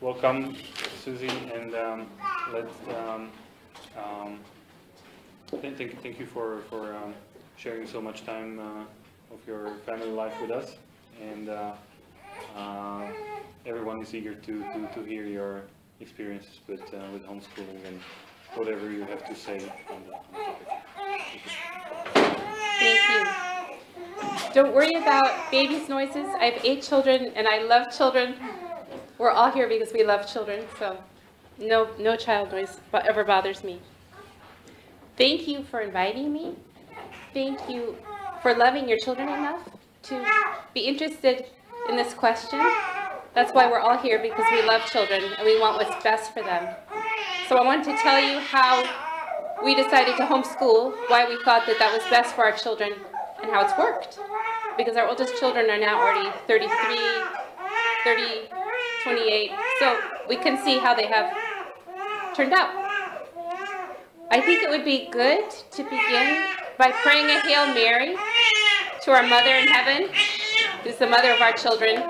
welcome, Susie, and thank you for sharing so much time of your family life with us, and everyone is eager to hear your experiences with homeschooling and whatever you have to say on the topic. Thank you. Don't worry about baby's noises. I have 8 children, and I love children. We're all here because we love children, so no child noise ever bothers me. Thank you for inviting me. Thank you for loving your children enough to be interested in this question. That's why we're all here, because we love children and we want what's best for them. So I wanted to tell you how we decided to homeschool, why we thought that was best for our children, and how it's worked. Because our oldest children are now already 33, 30, 28, so we can see how they have turned out. I think it would be good to begin by praying a Hail Mary to our Mother in Heaven, who's the mother of our children,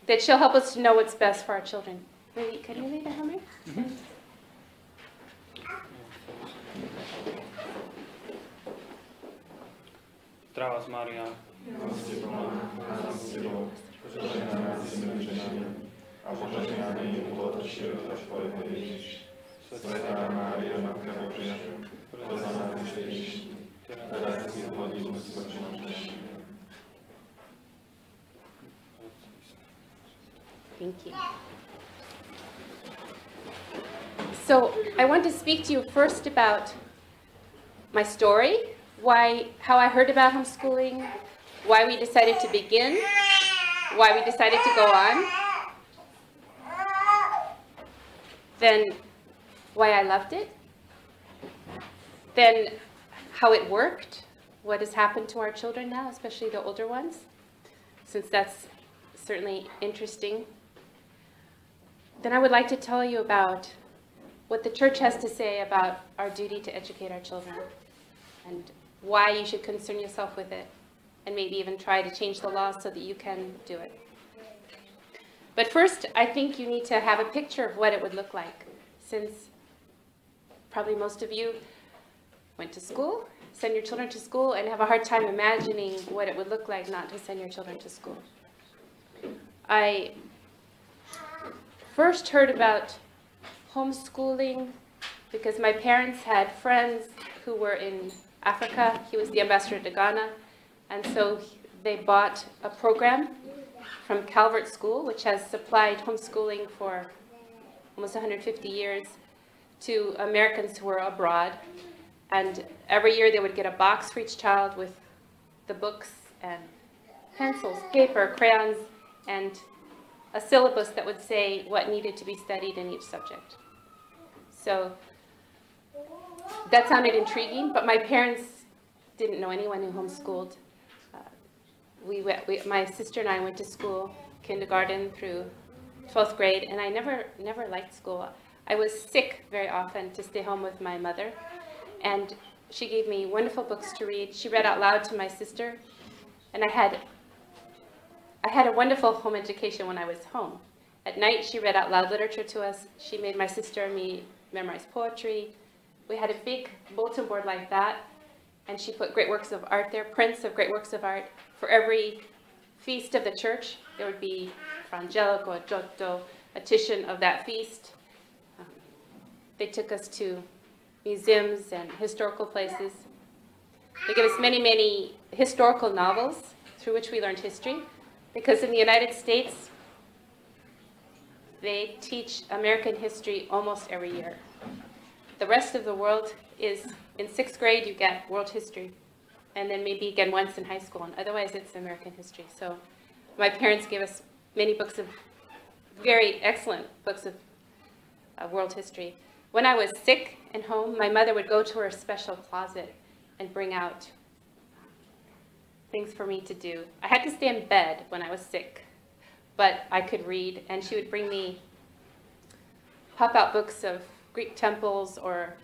that she'll help us to know what's best for our children. Maybe, can you read a Hail Mary? Zdravá z Mária, a požehnaný plod života tvojho Ježiš. Svätá Mária, Matka Božia, pros za nás hriešných, teraz i v hodinu smrti našej. Thank you. So I want to speak to you first about my story, how I heard about homeschooling, why we decided to begin, why we decided to go on, then why I loved it, then how it worked, what has happened to our children now, especially the older ones, since that's certainly interesting. Then I would like to tell you about what the church has to say about our duty to educate our children, and why you should concern yourself with it, and maybe even try to change the laws so that you can do it. But first, I think you need to have a picture of what it would look like, since probably most of you went to school, send your children to school, and have a hard time imagining what it would look like not to send your children to school. I first heard about homeschooling because my parents had friends who were in Africa. He was the ambassador to Ghana, and so they bought a program from Calvert School, which has supplied homeschooling for almost 150 years to Americans who were abroad. And every year they would get a box for each child with the books and pencils, paper, crayons, and a syllabus that would say what needed to be studied in each subject. So that sounded intriguing, but my parents didn't know anyone who homeschooled. My sister and I went to school, kindergarten through 12th grade, and I never liked school. I was sick very often to stay home with my mother, and she gave me wonderful books to read. She read out loud to my sister, and I had a wonderful home education when I was home. At night, she read out loud literature to us. She made my sister and me memorize poetry. We had a big bulletin board like that, and she put great works of art there, prints of great works of art. For every feast of the church, there would be Frangelico, a Giotto, a Titian of that feast. They took us to museums and historical places. They gave us many, many historical novels through which we learned history, because in the United States, they teach American history almost every year. The rest of the world is, in 6th grade, you get world history, and then maybe again once in high school, and otherwise it's American history. So my parents gave us many books of, very excellent books of world history. When I was sick and home, my mother would go to her special closet and bring out things for me to do. I had to stay in bed when I was sick, but I could read, and she would bring me pop-out books of Greek temples or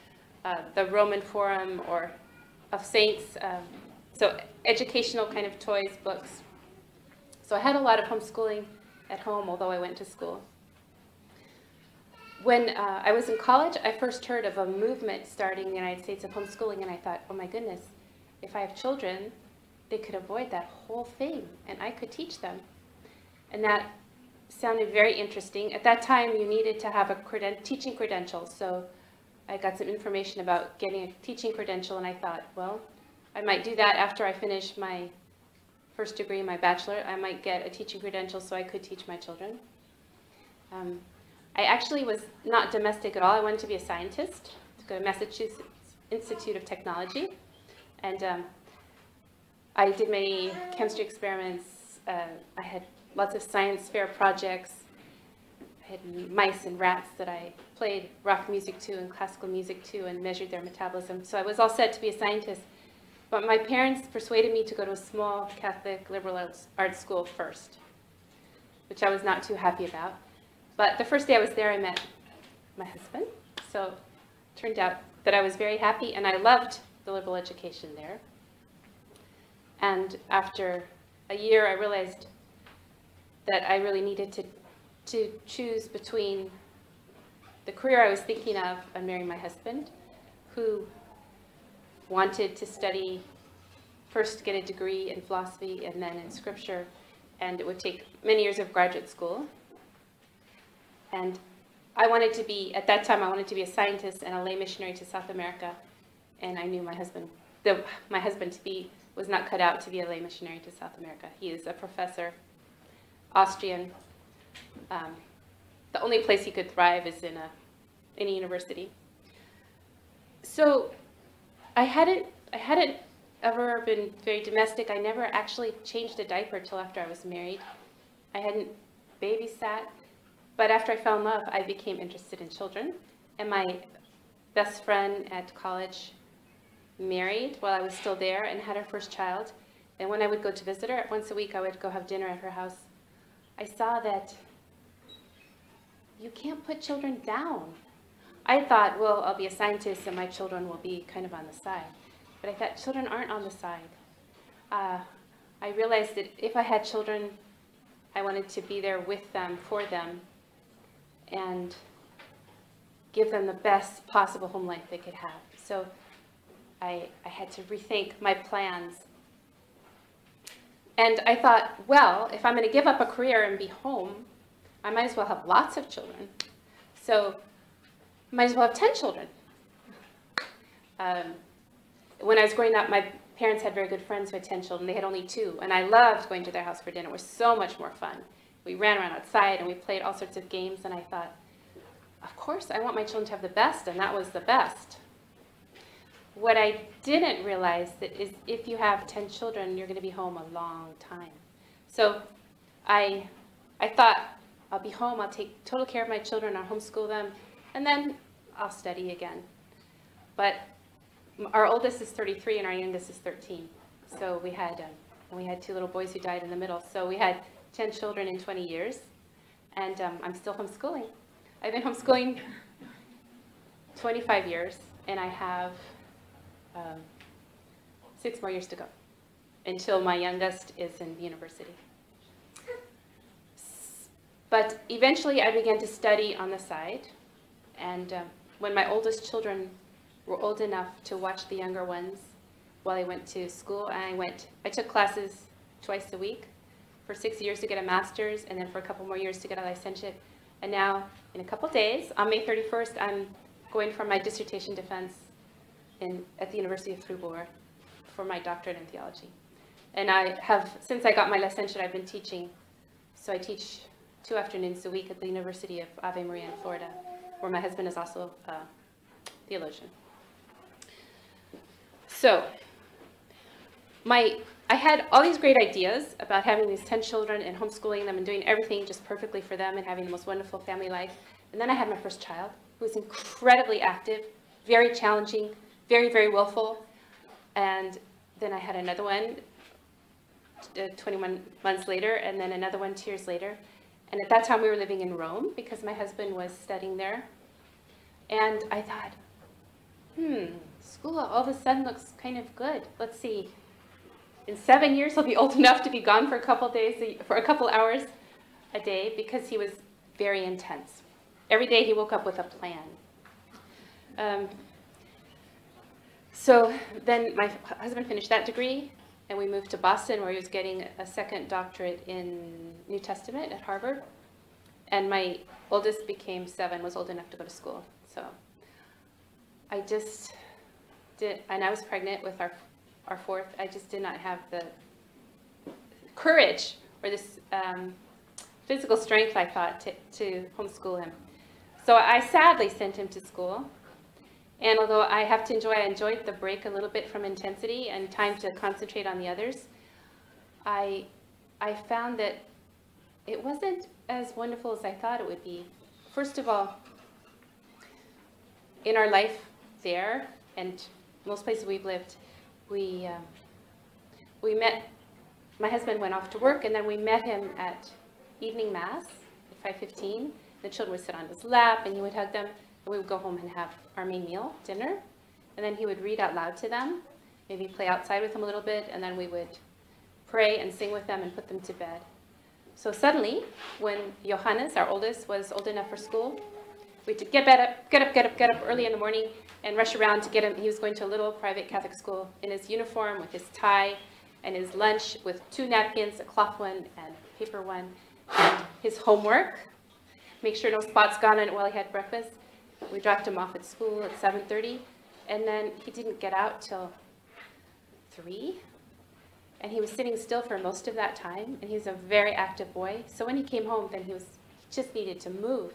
the Roman Forum or of saints, so educational kind of toys, books. So I had a lot of homeschooling at home, although I went to school. when I was in college, I first heard of a movement starting in the United States of homeschooling, and I thought, oh my goodness, if I have children, they could avoid that whole thing, and I could teach them. And that sounded very interesting. At that time, you needed to have a teaching credential, so I got some information about getting a teaching credential, and I thought, well, I might do that after I finish my first degree, my bachelor. I might get a teaching credential so I could teach my children. I actually was not domestic at all. I wanted to be a scientist, to go to Massachusetts Institute of Technology, and I did many chemistry experiments. I had lots of science fair projects. I had mice and rats that I played rock music to and classical music to and measured their metabolism. So I was all set to be a scientist. But my parents persuaded me to go to a small Catholic liberal arts school first, which I was not too happy about. But the first day I was there, I met my husband. So it turned out that I was very happy, and I loved the liberal education there. And after a year, I realized that I really needed to choose between the career I was thinking of and marrying my husband, who wanted to study, first get a degree in philosophy and then in scripture, and it would take many years of graduate school. And I wanted to be, at that time, I wanted to be a scientist and a lay missionary to South America, and I knew my husband-to-be was not cut out to be a lay missionary to South America. He is a professor, Austrian. The only place he could thrive is in a university. So I hadn't ever been very domestic. I never actually changed a diaper till after I was married. I hadn't babysat, but after I fell in love, I became interested in children. And my best friend at college married while I was still there and had her first child. And when I would go to visit her, once a week I would go have dinner at her house. I saw that you can't put children down. I thought, well, I'll be a scientist and my children will be kind of on the side. But I thought children aren't on the side. I realized that if I had children, I wanted to be there with them, for them, and give them the best possible home life they could have. So I had to rethink my plans. And I thought, well, if I'm going to give up a career and be home, I might as well have lots of children. So I might as well have 10 children. When I was growing up, my parents had very good friends who had 10 children. They had only 2, and I loved going to their house for dinner. It was so much more fun. We ran around outside, and we played all sorts of games, and I thought, of course, I want my children to have the best, and that was the best. What I didn't realize is if you have 10 children, you're going to be home a long time. So I thought, I'll be home, I'll take total care of my children, I'll homeschool them, and then I'll study again. But our oldest is 33 and our youngest is 13. So we had 2 little boys who died in the middle. So we had 10 children in 20 years, and I'm still homeschooling. I've been homeschooling 25 years, and I have 6 more years to go until my youngest is in university. But eventually I began to study on the side, and when my oldest children were old enough to watch the younger ones while they went to school, and I took classes twice a week for 6 years to get a master's, and then for a couple more years to get a licentiate. And now, in a couple days, on May 31st, I'm going for my dissertation defense at the University of Fribourg for my doctorate in theology. And since I got my licentiate, I've been teaching. So I teach 2 afternoons a week at the University of Ave Maria in Florida, where my husband is also a theologian. So I had all these great ideas about having these 10 children and homeschooling them and doing everything just perfectly for them and having the most wonderful family life. And then I had my first child, who was incredibly active, very challenging, very, very willful. And then I had another one 21 months later, and then another one 2 years later. And at that time we were living in Rome because my husband was studying there. And I thought, school all of a sudden looks kind of good. Let's see. In 7 years, he'll be old enough to be gone for a couple hours a day, because he was very intense. every day he woke up with a plan. So then my husband finished that degree, and we moved to Boston, where he was getting a second doctorate in New Testament at Harvard. And my oldest became 7, was old enough to go to school. So I just did, and I was pregnant with our fourth. I just did not have the courage or this physical strength, I thought, to homeschool him. So I sadly sent him to school. And although I have to I enjoyed the break a little bit from intensity and time to concentrate on the others, I found that it wasn't as wonderful as I thought it would be. First of all, in our life there, and most places we've lived, we met, my husband went off to work, and then we met him at evening mass at 5:15. The children would sit on his lap, and he would hug them. We would go home and have our main meal, dinner, and then he would read out loud to them, maybe play outside with them a little bit, and then we would pray and sing with them and put them to bed. So suddenly, when Johannes, our oldest, was old enough for school, we'd get up early in the morning and rush around to get him. He was going to a little private Catholic school in his uniform with his tie and his lunch with 2 napkins, a cloth one and a paper one, and his homework. Make sure no spots got on it while he had breakfast. We dropped him off at school at 7:30, and then he didn't get out till 3, and he was sitting still for most of that time, and he was a very active boy. So when he came home, then he just needed to move.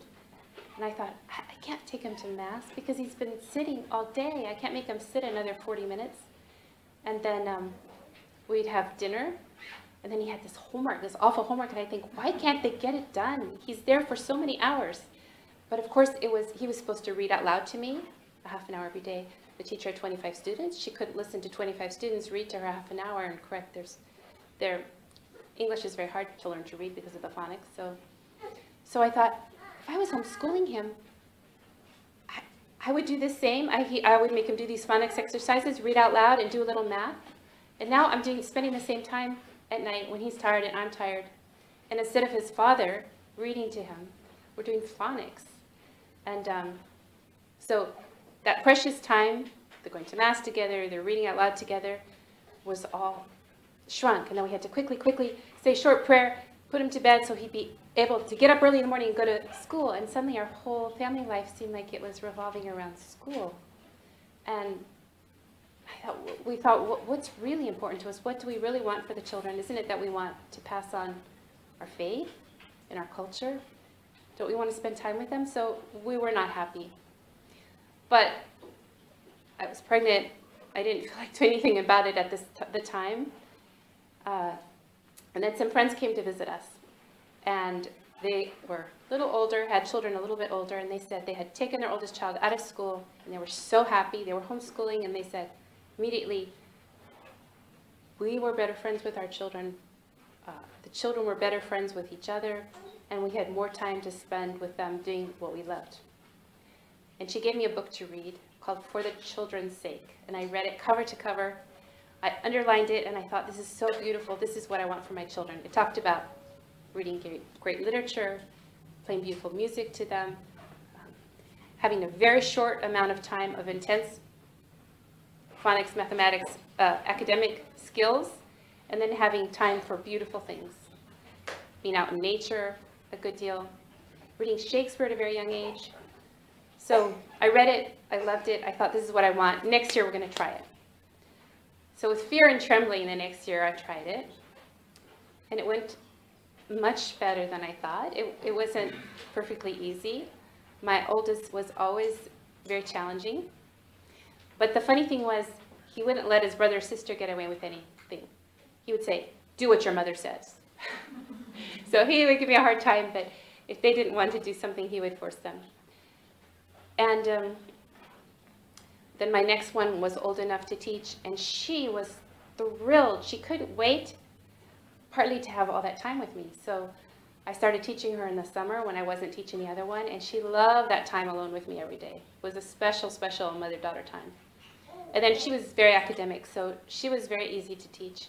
And I thought, I can't take him to mass because he's been sitting all day. I can't make him sit another 40 minutes. And then we'd have dinner, and then he had this homework, this awful homework, and I think, why can't they get it done? He's there for so many hours. But of course, he was supposed to read out loud to me, a half an hour every day. The teacher had 25 students. She couldn't listen to 25 students read to her half an hour and correct their English is very hard to learn to read because of the phonics. So I thought, if I was homeschooling him, I would do the same. I would make him do these phonics exercises, read out loud, and do a little math. And now I'm spending the same time at night when he's tired and I'm tired. And instead of his father reading to him, we're doing phonics. And so that precious time, they're going to mass together, they're reading out loud together, was all shrunk. And then we had to quickly say a short prayer, put him to bed so he'd be able to get up early in the morning and go to school. And suddenly our whole family life seemed like it was revolving around school. And we thought, what's really important to us? What do we really want for the children? Isn't it that we want to pass on our faith and our culture? Don't we want to spend time with them? So we were not happy. But I was pregnant. I didn't feel like doing anything about it at the time. And then some friends came to visit us. And they were a little older, had children a little bit older, and they said they had taken their oldest child out of school, and they were so happy. They were homeschooling, and they said immediately, we were better friends with our children. The children were better friends with each other, and we had more time to spend with them doing what we loved. And she gave me a book to read called For the Children's Sake, and I read it cover to cover. I underlined it, and I thought, this is so beautiful. This is what I want for my children. It talked about reading great literature, playing beautiful music to them, having a very short amount of time of intense phonics, mathematics, academic skills, and then having time for beautiful things. Being out in nature a good deal, reading Shakespeare at a very young age. So I read it, I loved it, I thought this is what I want. Next year we're going to try it. So with fear and trembling the next year I tried it, and it went much better than I thought. It wasn't perfectly easy. My oldest was always very challenging. But the funny thing was, he wouldn't let his brother or sister get away with anything. He would say, do what your mother says. So he would give me a hard time, but if they didn't want to do something, he would force them. And then my next one was old enough to teach, and she was thrilled. She couldn't wait, partly to have all that time with me. So I started teaching her in the summer when I wasn't teaching the other one, and she loved that time alone with me every day. It was a special, special mother-daughter time. And then she was very academic, so she was very easy to teach.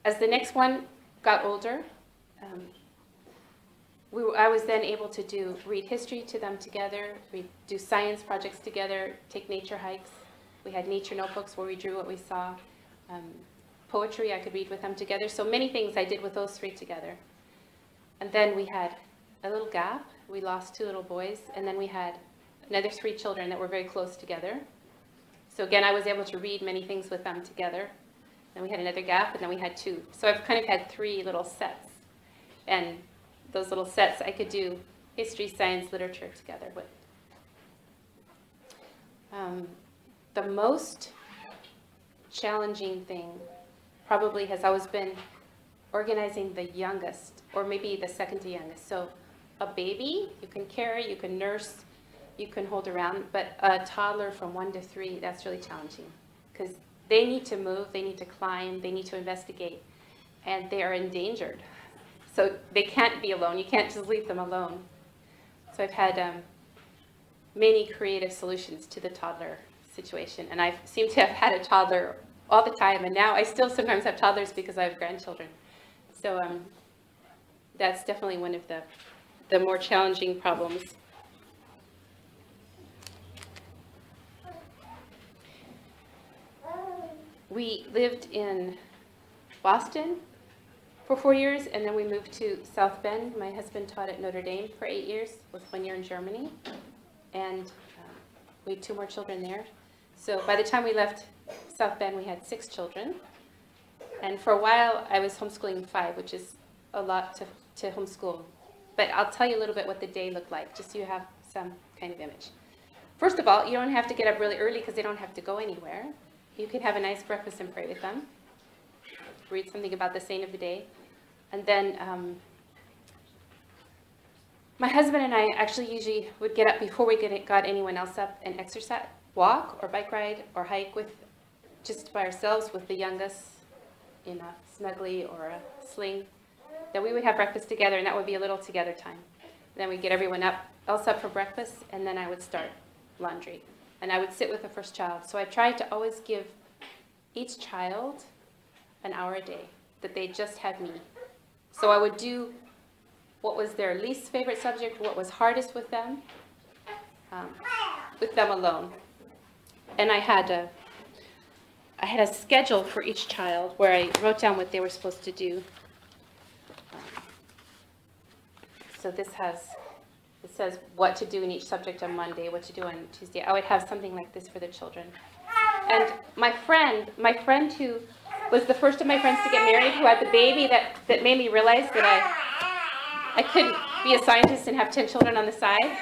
As the next one got older, I was then able to read history to them together, we do science projects together, take nature hikes. We had nature notebooks where we drew what we saw. Poetry I could read with them together. So many things I did with those three together. And then we had a little gap. We lost 2 little boys. And then we had another 3 children that were very close together. So again, I was able to read many things with them together. Then we had another gap, and then we had 2. So I've kind of had 3 little sets. And those little sets I could do history, science, literature together with. The most challenging thing probably has always been organizing the youngest, or maybe the second to youngest. So a baby, you can carry, you can nurse, you can hold around, but a toddler from 1 to 3, that's really challenging because they need to move, they need to climb, they need to investigate, and they are endangered. So they can't be alone. You can't just leave them alone. So I've had many creative solutions to the toddler situation, and I seem to have had a toddler all the time, and now I still sometimes have toddlers because I have grandchildren. So that's definitely one of the more challenging problems. We lived in Boston for 4 years, and then we moved to South Bend. My husband taught at Notre Dame for 8 years, with 1 year in Germany, and we had 2 more children there. So by the time we left South Bend, we had 6 children, and for a while I was homeschooling 5, which is a lot to homeschool. But I'll tell you a little bit what the day looked like, just so you have some kind of image. First of all, you don't have to get up really early because they don't have to go anywhere. You can have a nice breakfast and pray with them, read something about the saint of the day, and then my husband and I actually usually would get up before we got anyone else up and exercise, walk or bike ride or hike with just by ourselves with the youngest in a snuggly or a sling. Then we would have breakfast together, and that would be a little together time. Then we'd get everyone else up for breakfast, and then I would start laundry. And I would sit with the first child. So I tried to always give each child an hour a day, that they just had me. So I would do what was their least favorite subject, what was hardest with them alone. And I had a schedule for each child where I wrote down what they were supposed to do. So this says what to do in each subject on Monday, what to do on Tuesday. I would have something like this for the children. And my friend who was the first of my friends to get married, who had the baby that made me realize that I couldn't be a scientist and have 10 children on the side.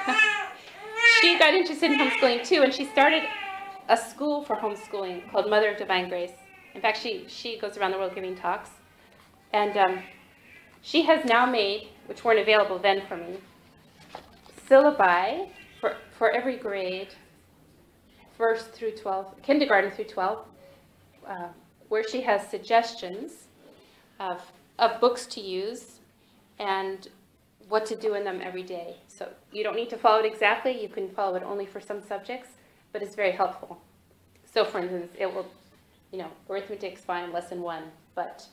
She got interested in homeschooling too, and she started a school for homeschooling called Mother of Divine Grace. In fact, she goes around the world giving talks. And she has now made, which weren't available then for me, syllabi for every grade, first through 12, kindergarten through 12, where she has suggestions of books to use and what to do in them every day. So you don't need to follow it exactly. You can follow it only for some subjects, but it's very helpful. So for instance, it will, arithmetic's fine, lesson 1, but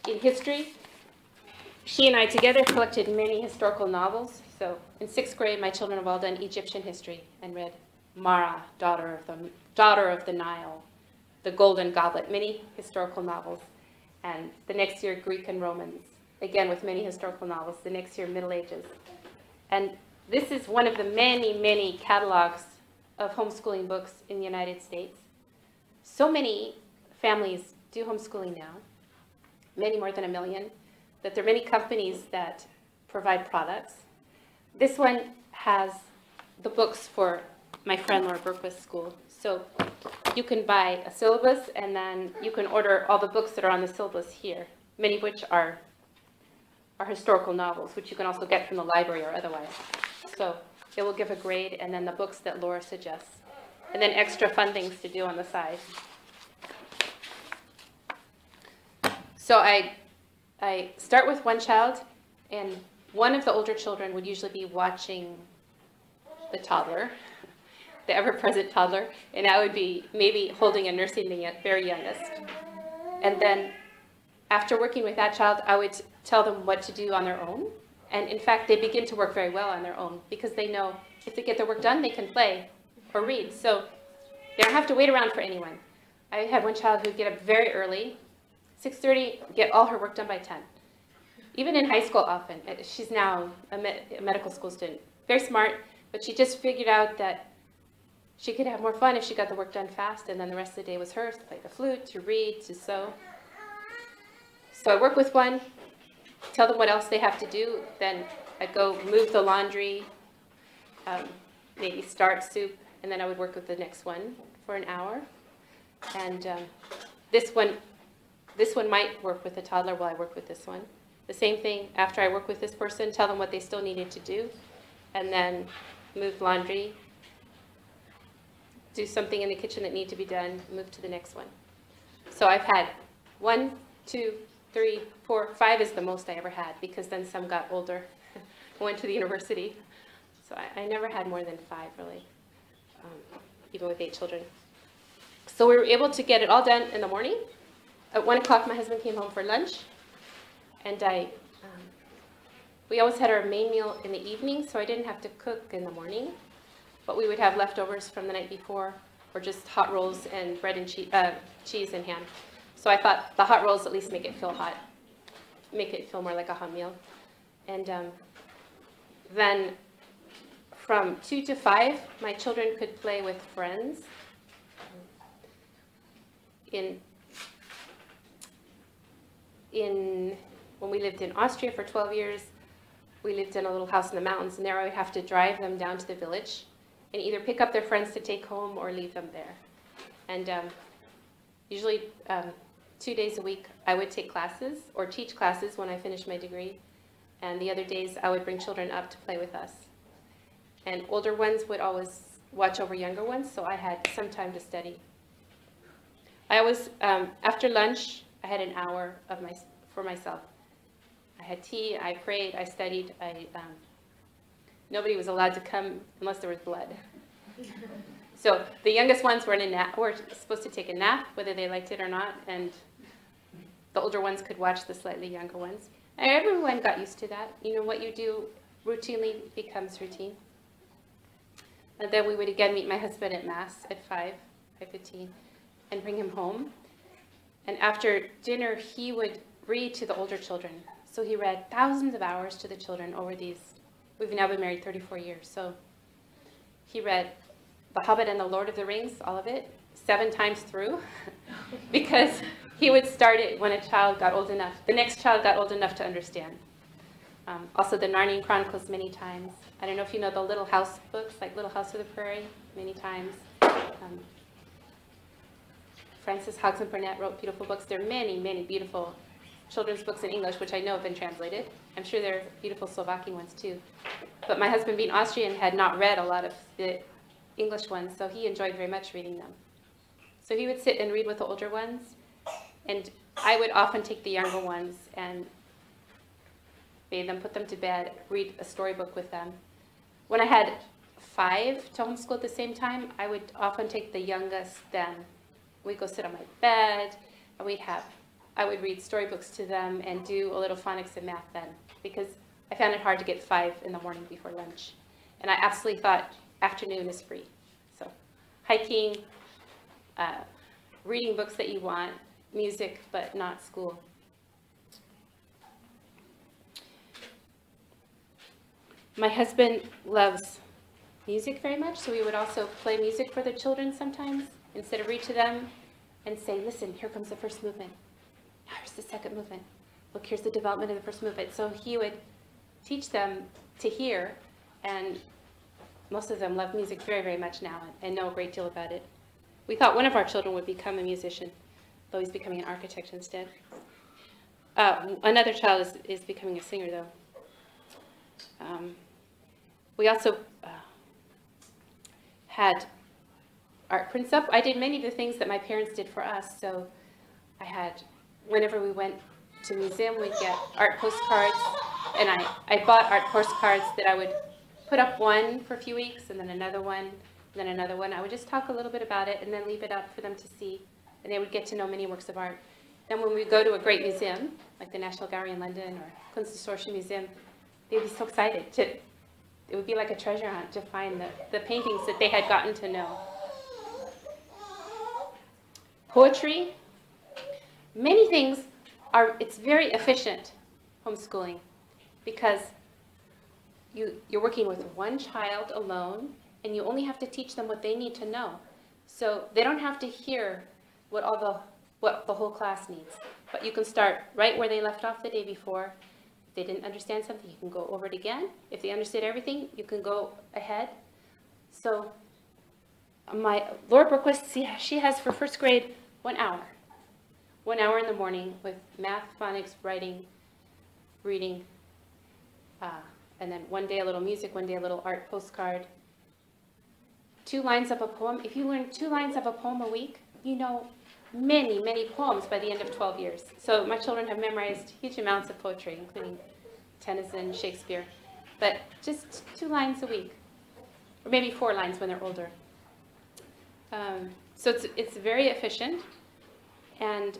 in history, she and I together collected many historical novels. So in 6th grade, my children have all done Egyptian history and read Mara, daughter of the Nile, The Golden Goblet, many historical novels. And the next year, Greek and Romans, again with many historical novels. The next year, Middle Ages. And this is one of the many, many catalogs of homeschooling books in the United States. So many families do homeschooling now, many more than 1 million, that there are many companies that provide products. This one has the books for my friend Laura Berquist's school. So you can buy a syllabus, and then you can order all the books that are on the syllabus here, many of which are historical novels, which you can also get from the library or otherwise. So it will give a grade, and then the books that Laura suggests, and then extra fun things to do on the side. So I start with one child, and one of the older children would usually be watching the toddler, the ever-present toddler, and I would be maybe holding and nursing the very youngest. And then after working with that child, I would tell them what to do on their own, And in fact, they begin to work very well on their own because they know if they get their work done, they can play or read. So they don't have to wait around for anyone. I had one child who'd get up very early, 6:30, get all her work done by 10. Even in high school often. She's now a medical school student. Very smart, but she just figured out that she could have more fun if she got the work done fast, and then the rest of the day was hers to play the flute, to read, to sew. So I work with one, tell them what else they have to do, then I'd go move the laundry, maybe start soup, and then I would work with the next one for an hour. And this one might work with a toddler while I work with this one. The same thing, after I work with this person, tell them what they still needed to do, and then move laundry, do something in the kitchen that needed to be done, move to the next one. So I've had 1, 2, 3, 4, 5 is the most I ever had, because then some got older, went to the university. So I never had more than 5, really, even with 8 children. So we were able to get it all done in the morning. At 1 o'clock, my husband came home for lunch, and we always had our main meal in the evening, so I didn't have to cook in the morning. But we would have leftovers from the night before, or just hot rolls and bread and cheese and ham. So I thought the hot rolls at least make it feel hot, make it feel more like a hot meal. And then from 2 to 5, my children could play with friends. When we lived in Austria for 12 years, we lived in a little house in the mountains, and there I would have to drive them down to the village and either pick up their friends to take home or leave them there. And usually 2 days a week I would take classes or teach classes when I finished my degree, and the other days I would bring children up to play with us. And older ones would always watch over younger ones, so I had some time to study. I always, after lunch, I had an hour for myself. I had tea, I prayed, I studied. Nobody was allowed to come unless there was blood. So the youngest ones were supposed to take a nap, whether they liked it or not, and the older ones could watch the slightly younger ones. And everyone got used to that. You know, what you do routinely becomes routine. And then we would again meet my husband at Mass at 5:15, and bring him home. And after dinner, he would read to the older children. So he read thousands of hours to the children over we've now been married 34 years. So he read The Hobbit and the Lord of the Rings, all of it, 7 times through, because he would start it when a child got old enough, the next child got old enough to understand. Also the Narnian Chronicles many times. I don't know if you know the Little House books, like Little House of the Prairie, many times. Frances Hodgson Burnett wrote beautiful books. There are many, many beautiful children's books in English, which I know have been translated. I'm sure there are beautiful Slovakian ones too. But my husband, being Austrian, had not read a lot of the English ones, so he enjoyed very much reading them. So he would sit and read with the older ones, and I would often take the younger ones and bathe them, put them to bed, read a storybook with them. When I had 5 to homeschool at the same time, I would often take the youngest then. We'd go sit on my bed, and I would read storybooks to them and do a little phonics and math then, because I found it hard to get 5 in the morning before lunch. And I absolutely thought afternoon is free. So hiking, reading books that you want, music, but not school. My husband loves music very much, so we would also play music for the children sometimes, instead of read to them and say, listen, here comes the first movement. Now here's the second movement. Look, here's the development of the first movement. So he would teach them to hear, and most of them love music very, very much now and know a great deal about it. We thought one of our children would become a musician, though he's becoming an architect instead. Another child is becoming a singer, though. We also had art prints up. I did many of the things that my parents did for us. So I had, whenever we went to museum, we'd get art postcards, and I bought art postcards that I would put up one for a few weeks, and then another one, and then another one. I would just talk a little bit about it and then leave it up for them to see, and they would get to know many works of art. Then when we go to a great museum, like the National Gallery in London or Kunsthistorische Museum, they'd be so excited to, it would be like a treasure hunt to find the paintings that they had gotten to know. Poetry, many things it's very efficient, homeschooling, because you're working with one child alone, and you only have to teach them what they need to know. So they don't have to hear what the whole class needs. But you can start right where they left off the day before. If they didn't understand something, you can go over it again. If they understood everything, you can go ahead. So my Laura Brookquist, she has for first grade 1 hour. 1 hour in the morning with math, phonics, writing, reading, and then one day a little music, one day a little art postcard. 2 lines of a poem. If you learn 2 lines of a poem a week, you know many, many poems by the end of 12 years. So my children have memorized huge amounts of poetry, including Tennyson, Shakespeare, but just 2 lines a week, or maybe 4 lines when they're older. So it's very efficient, and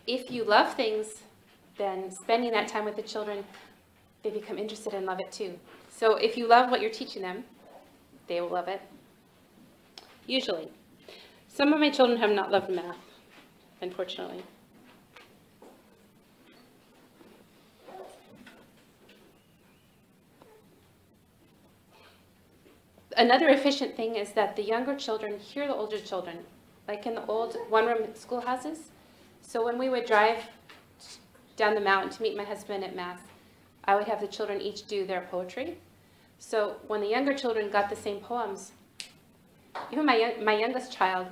if you love things, then spending that time with the children, they become interested and love it too. So if you love what you're teaching them, they will love it, usually. Some of my children have not loved math, unfortunately. Another efficient thing is that the younger children hear the older children, like in the old one-room schoolhouses. So when we would drive down the mountain to meet my husband at Mass, I would have the children each do their poetry. So when the younger children got the same poems, even my youngest child,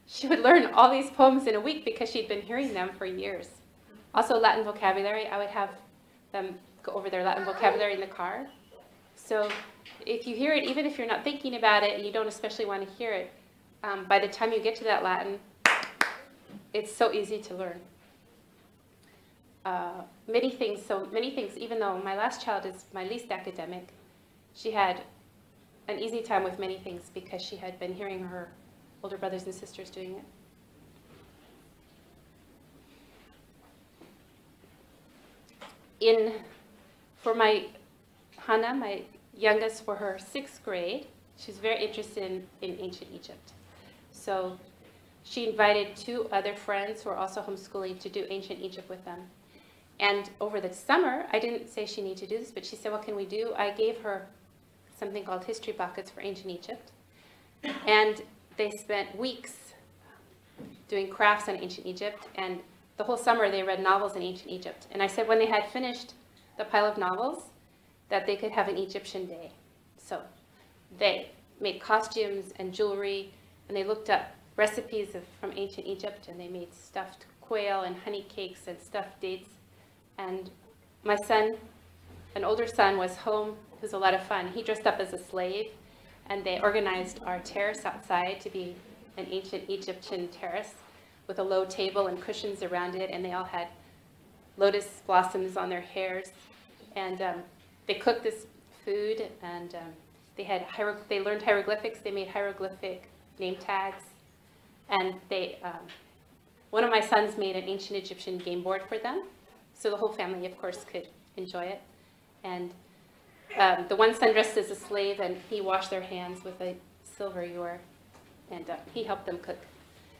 she would learn all these poems in a week because she'd been hearing them for years. Also Latin vocabulary, I would have them go over their Latin vocabulary in the car. So if you hear it, even if you're not thinking about it and you don't especially want to hear it, by the time you get to that Latin, it's so easy to learn. Many things, even though my last child is my least academic, she had an easy time with many things because she had been hearing her older brothers and sisters doing it. For my Hannah, my youngest, for her 6th grade, she's very interested in ancient Egypt. So she invited 2 other friends who are also homeschooling to do ancient Egypt with them. And over the summer, I didn't say she needed to do this, but she said, what can we do? I gave her something called history buckets for ancient Egypt. And they spent weeks doing crafts on ancient Egypt. And the whole summer, they read novels in ancient Egypt. And I said when they had finished the pile of novels, that they could have an Egyptian day. So they made costumes and jewelry, and they looked up recipes from ancient Egypt, and they made stuffed quail and honey cakes and stuffed dates. And my son, an older son, was home. It was a lot of fun. He dressed up as a slave, and they organized our terrace outside to be an ancient Egyptian terrace with a low table and cushions around it, and they all had lotus blossoms on their hairs. And they cooked this food, and they learned hieroglyphics. They made hieroglyphic name tags, and one of my sons made an ancient Egyptian game board for them, so the whole family, of course, could enjoy it. And the one son dressed as a slave, and he washed their hands with a silver ewer, and he helped them cook.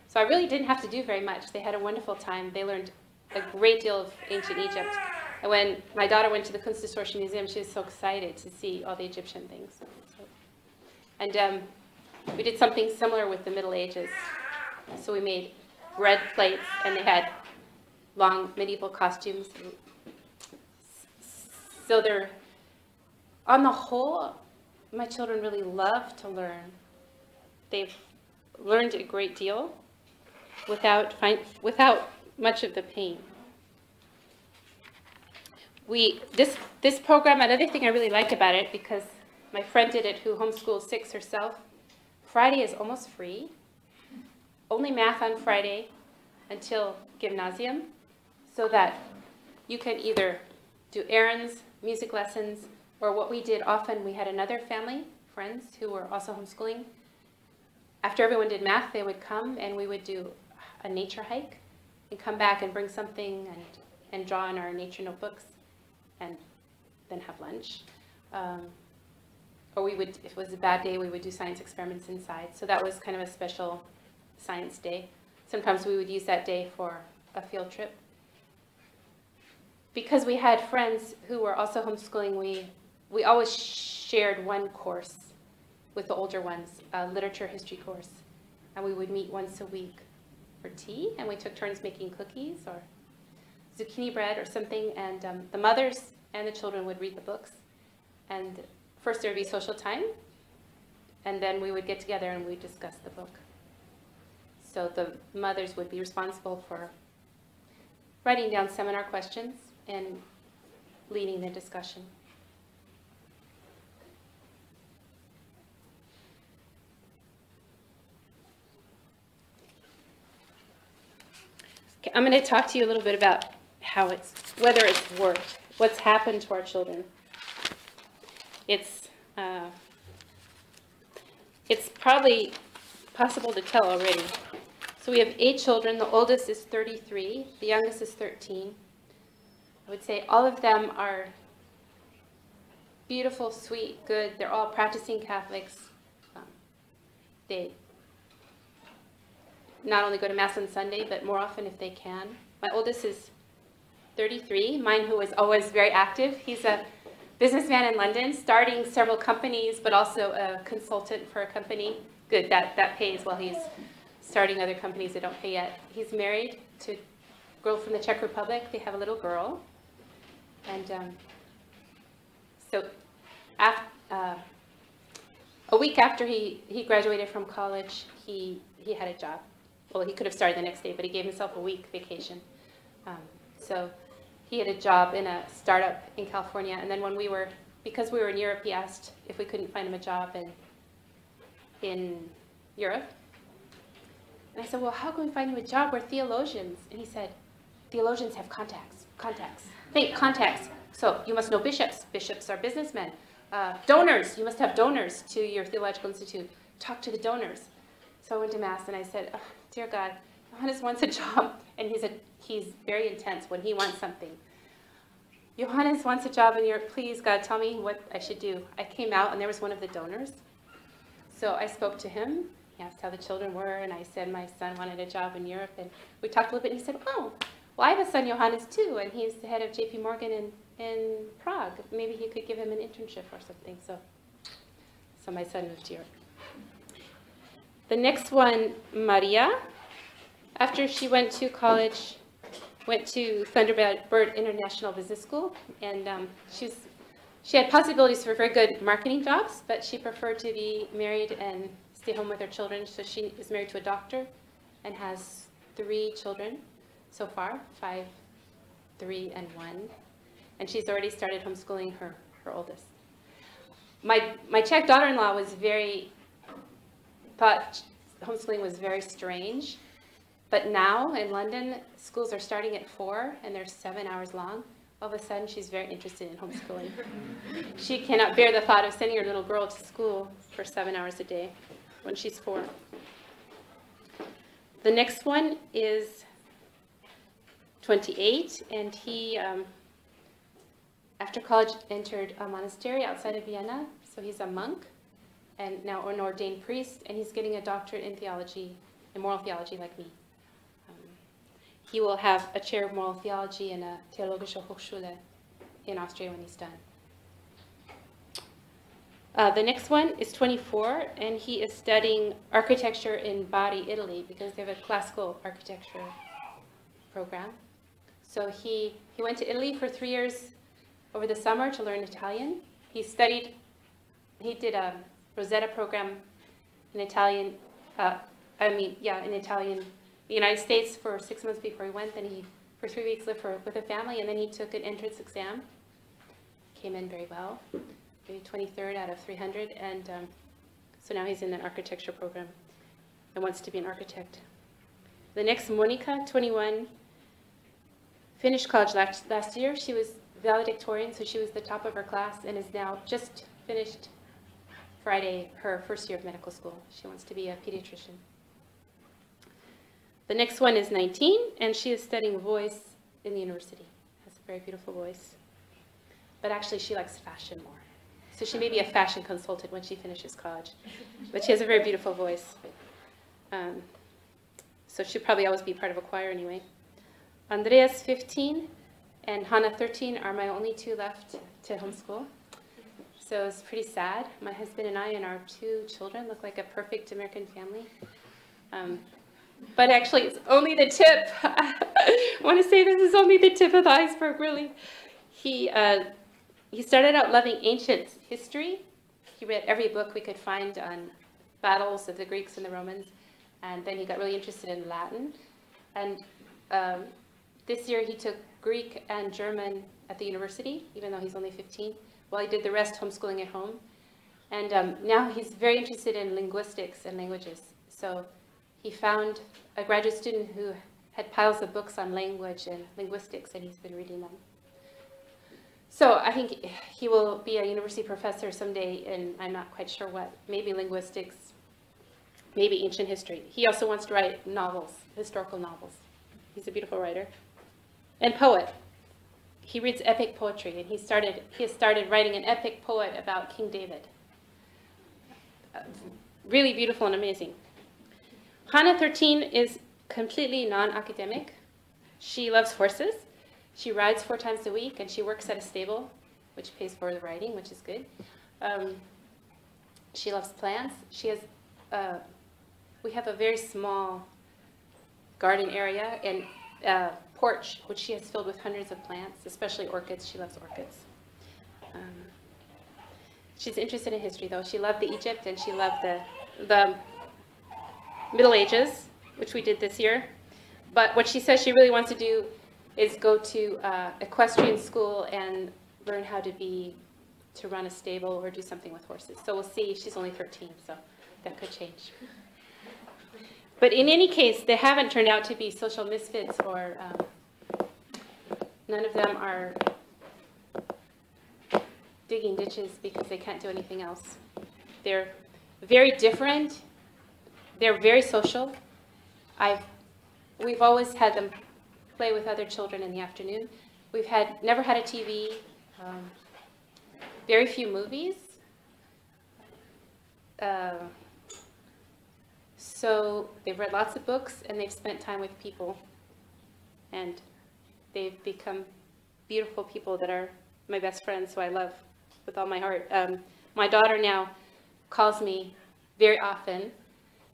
So I really didn't have to do very much. They had a wonderful time. They learned a great deal of ancient Egypt. And when my daughter went to the Kunsthistorische Museum, she was so excited to see all the Egyptian things. And we did something similar with the Middle Ages. So we made bread plates, and they had long medieval costumes. So on the whole, my children really love to learn. They've learned a great deal without much of the pain. This program, another thing I really like about it, because my friend did it who homeschools 6 herself, Friday is almost free. Only math on Friday until gymnasium, so that you can either do errands, music lessons, or what we did often, we had another family, friends, who were also homeschooling. After everyone did math, they would come and we would do a nature hike and come back and bring something and draw in our nature notebooks. And then have lunch. Or we would, if it was a bad day, we would do science experiments inside. So that was kind of a special science day. Sometimes we would use that day for a field trip. Because we had friends who were also homeschooling, we always shared one course with the older ones, a literature history course. And we would meet once a week for tea, and we took turns making cookies or zucchini bread or something, and the mothers and the children would read the books. And first there would be social time, and then we would get together and we'd discuss the book. So the mothers would be responsible for writing down seminar questions and leading the discussion. Okay, I'm going to talk to you a little bit about how whether it's worked, what's happened to our children. It's probably possible to tell already. So we have 8 children. The oldest is 33. The youngest is 13. I would say all of them are beautiful, sweet, good. They're all practicing Catholics. They not only go to Mass on Sunday, but more often if they can. My oldest is 33. Mine, who is always very active. He's a businessman in London, starting several companies, but also a consultant for a company. Good, that pays while he's starting other companies that don't pay yet. He's married to a girl from the Czech Republic. They have a little girl. And so a week after he graduated from college, he had a job. Well, he could have started the next day, but he gave himself a week vacation. So he had a job in a startup in California. And then when because we were in Europe, he asked if we couldn't find him a job in Europe. And I said, well, how can we find him a job? We're theologians. And he said, theologians have contacts. Think, contacts. So you must know bishops. Bishops are businessmen. Donors. You must have donors to your theological institute. Talk to the donors. So I went to Mass and I said, oh, dear God, Johannes wants a job. And he's very intense when he wants something. Johannes wants a job in Europe. Please, God, tell me what I should do. I came out and there was one of the donors. So I spoke to him. He asked how the children were, and I said my son wanted a job in Europe. And we talked a little bit, and he said, oh, well, I have a son, Johannes, too, and he's the head of JP Morgan in Prague. Maybe he could give him an internship or something. So my son moved to Europe. The next one, Maria, after she went to college, went to Thunderbird International Business School, and she had possibilities for very good marketing jobs, but she preferred to be married and stay home with her children. So she is married to a doctor and has 3 children so far, 5, 3, and 1. And she's already started homeschooling her oldest. My Czech daughter-in-law thought homeschooling was very strange. But now in London, schools are starting at 4 and they're 7 hours long. All of a sudden, she's very interested in homeschooling. She cannot bear the thought of sending her little girl to school for 7 hours a day when she's 4. The next one is 28, and he, after college, entered a monastery outside of Vienna. So he's a monk and now an ordained priest, and he's getting a doctorate in theology, in moral theology like me. He will have a chair of moral theology and a theologische Hochschule in Austria when he's done. The next one is 24, and he is studying architecture in Bari, Italy, because they have a classical architecture program. So he went to Italy for 3 years over the summer to learn Italian. He did a Rosetta program in Italian, in Italian, the United States for 6 months before he went. Then he, for 3 weeks, lived with a family, and then he took an entrance exam. Came in very well, maybe 23rd out of 300, and so now he's in an architecture program and wants to be an architect. The next, Monica, 21, finished college last year. She was valedictorian, so she was the top of her class, and is now just finished Friday her first year of medical school. She wants to be a pediatrician. The next one is 19, and she is studying voice in the university. Has a very beautiful voice. but actually she likes fashion more. So she may be a fashion consultant when she finishes college. But she has a very beautiful voice. So she'll probably always be part of a choir anyway. Andreas, 15, and Hannah, 13, are my only two left to homeschool. So it's pretty sad. My husband and I and our two children look like a perfect American family. But actually, it's only the tip. I want to say this is only the tip of the iceberg, really. He started out loving ancient history. He read every book we could find on battles of the Greeks and the Romans. And then he got really interested in Latin. And this year he took Greek and German at the university, even though he's only 15, while he did the rest homeschooling at home. And now he's very interested in linguistics and languages. So he found a graduate student who had piles of books on language and linguistics, and he's been reading them. So I think he will be a university professor someday, and I'm not quite sure what, maybe linguistics, maybe ancient history. He also wants to write novels, historical novels. He's a beautiful writer. And poet. He reads epic poetry, and he has started writing an epic poet about King David. Really beautiful and amazing. Hannah, 13, is completely non-academic. She loves horses. She rides 4 times a week, and she works at a stable, which pays for the riding, which is good. She loves plants. She has, we have a very small garden area and porch, which she has filled with hundreds of plants, especially orchids. She loves orchids. She's interested in history, though. She loved the Egypt, and she loved the Middle Ages, which we did this year. But what she says she really wants to do is go to equestrian school and learn how to run a stable or do something with horses. So we'll see. She's only 13, so that could change. But in any case, they haven't turned out to be social misfits, or none of them are digging ditches because they can't do anything else. They're very different. They're very social. We've always had them play with other children in the afternoon. We've never had a TV, very few movies. So they've read lots of books, and they've spent time with people. And they've become beautiful people that are my best friends, who I love with all my heart. My daughter now calls me very often.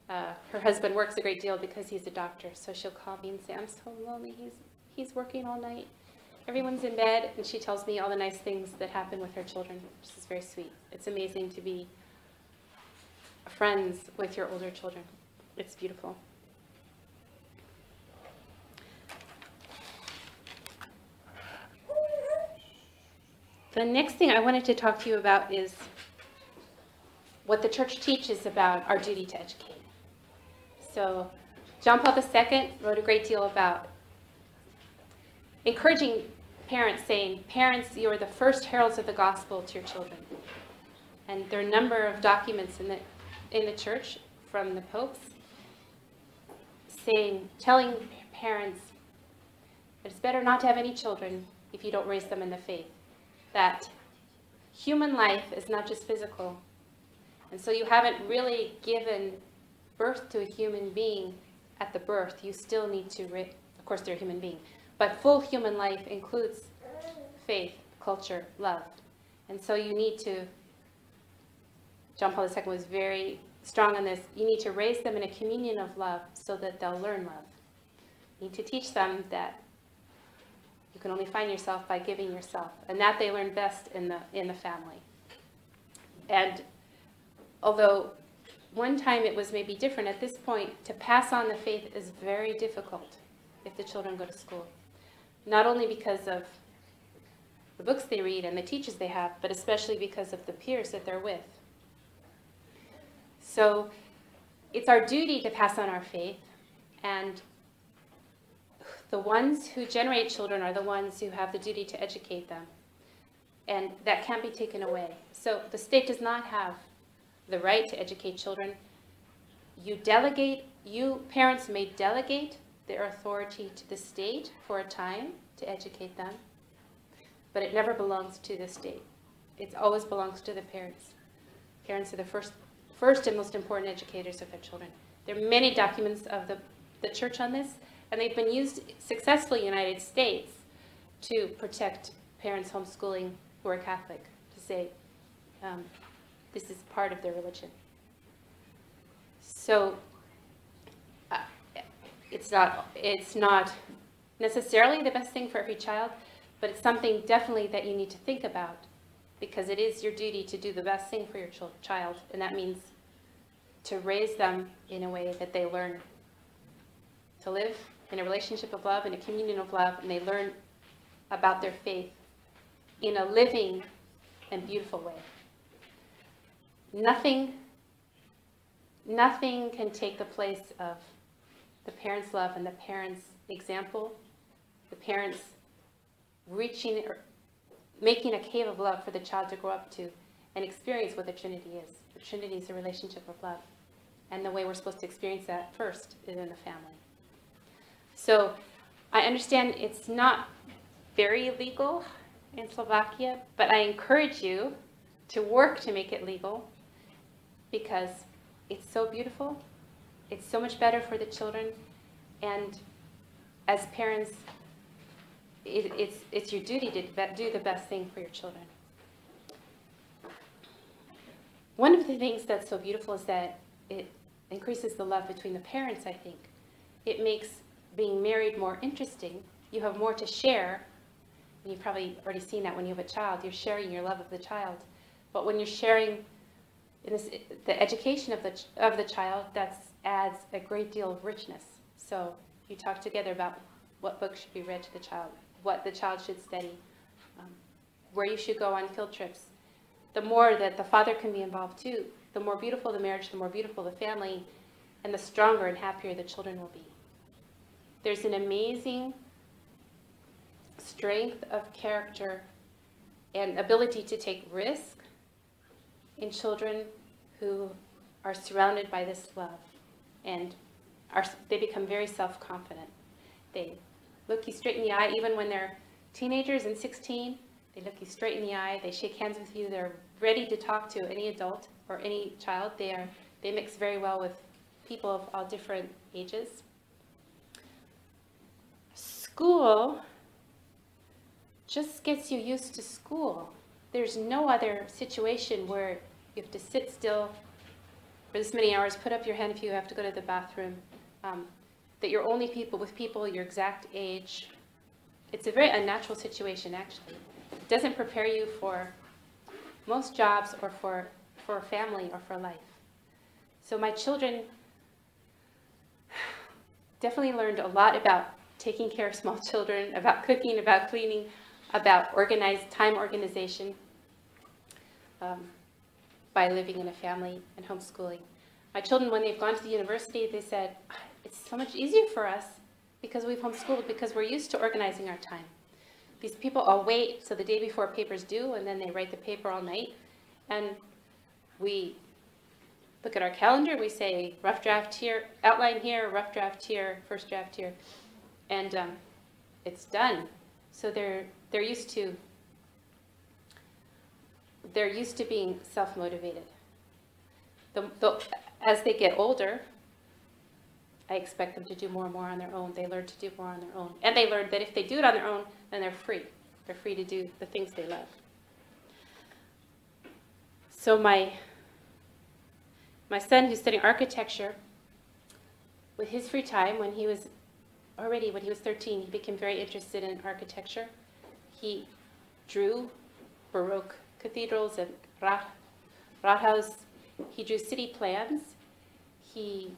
Her husband works a great deal because he's a doctor, so she'll call me and say, "I'm so lonely, he's working all night. Everyone's in bed," and she tells me all the nice things that happen with her children, which is very sweet. It's amazing to be friends with your older children. It's beautiful. The next thing I wanted to talk to you about is what the church teaches about our duty to educate. So John Paul II wrote a great deal about encouraging parents, saying, "Parents, you are the first heralds of the gospel to your children." And there are a number of documents in the church from the popes telling parents that it's better not to have any children if you don't raise them in the faith. That human life is not just physical. And so you haven't really given birth to a human being at the birth. You still need to, of course they're a human being, but full human life includes faith, culture, love. And so you need to, John Paul II was very strong on this, you need to raise them in a communion of love so that they'll learn love. You need to teach them that you can only find yourself by giving yourself, and that they learn best in the family. And although one time it was maybe different, at this point, to pass on the faith is very difficult if the children go to school. Not only because of the books they read and the teachers they have, but especially because of the peers that they're with. So it's our duty to pass on our faith, and the ones who generate children are the ones who have the duty to educate them. And that can't be taken away. So the state does not have the right to educate children. You parents may delegate their authority to the state for a time to educate them, but it never belongs to the state. It always belongs to the parents. Parents are the first and most important educators of their children. There are many documents of the church on this, and they've been used successfully in the United States to protect parents homeschooling who are Catholic, to say this is part of their religion. So it's not necessarily the best thing for every child, but it's something definitely that you need to think about, because it is your duty to do the best thing for your child, and that means to raise them in a way that they learn to live in a relationship of love, in a communion of love, and they learn about their faith in a living and beautiful way. Nothing can take the place of the parents' love and the parents' example, the parents reaching or making a cave of love for the child to grow up to and experience what the Trinity is. The Trinity is a relationship of love. And the way we're supposed to experience that first is in the family. So I understand it's not very legal in Slovakia, but I encourage you to work to make it legal, because it's so beautiful. It's so much better for the children. And as parents, it's your duty to do the best thing for your children. One of the things that's so beautiful is that it increases the love between the parents, I think. It makes being married more interesting. You have more to share. And you've probably already seen that when you have a child. You're sharing your love of the child. But when you're sharing the education of the child, that adds a great deal of richness. So you talk together about what books should be read to the child, what the child should study, where you should go on field trips. The more that the father can be involved too, the more beautiful the marriage, the more beautiful the family, and the stronger and happier the children will be. There's an amazing strength of character and ability to take risk in children who are surrounded by this love, and they become very self-confident. They look you straight in the eye, even when they're teenagers and 16, they look you straight in the eye, they shake hands with you, they're ready to talk to any adult or any child. They mix very well with people of all different ages. School just gets you used to school. There's no other situation where you have to sit still for this many hours, put up your hand if you have to go to the bathroom, that you're only with people your exact age. It's a very unnatural situation, actually. It doesn't prepare you for most jobs or for family or for life. So my children definitely learned a lot about taking care of small children, about cooking, about cleaning, about time organization by living in a family and homeschooling. My children, when they've gone to the university, they said, it's so much easier for us because we've homeschooled, because we're used to organizing our time. These people all wait so the day before papers due, and then they write the paper all night. And we look at our calendar, we say rough draft here, outline here, rough draft here, first draft here, and it's done. So they're used to being self-motivated. As they get older, I expect them to do more and more on their own. They learn to do more on their own. And they learn that if they do it on their own, then they're free. They're free to do the things they love. So my son, who's studying architecture, with his free time, when he was 13, he became very interested in architecture. He drew Baroque cathedrals and Rathaus. He drew city plans. He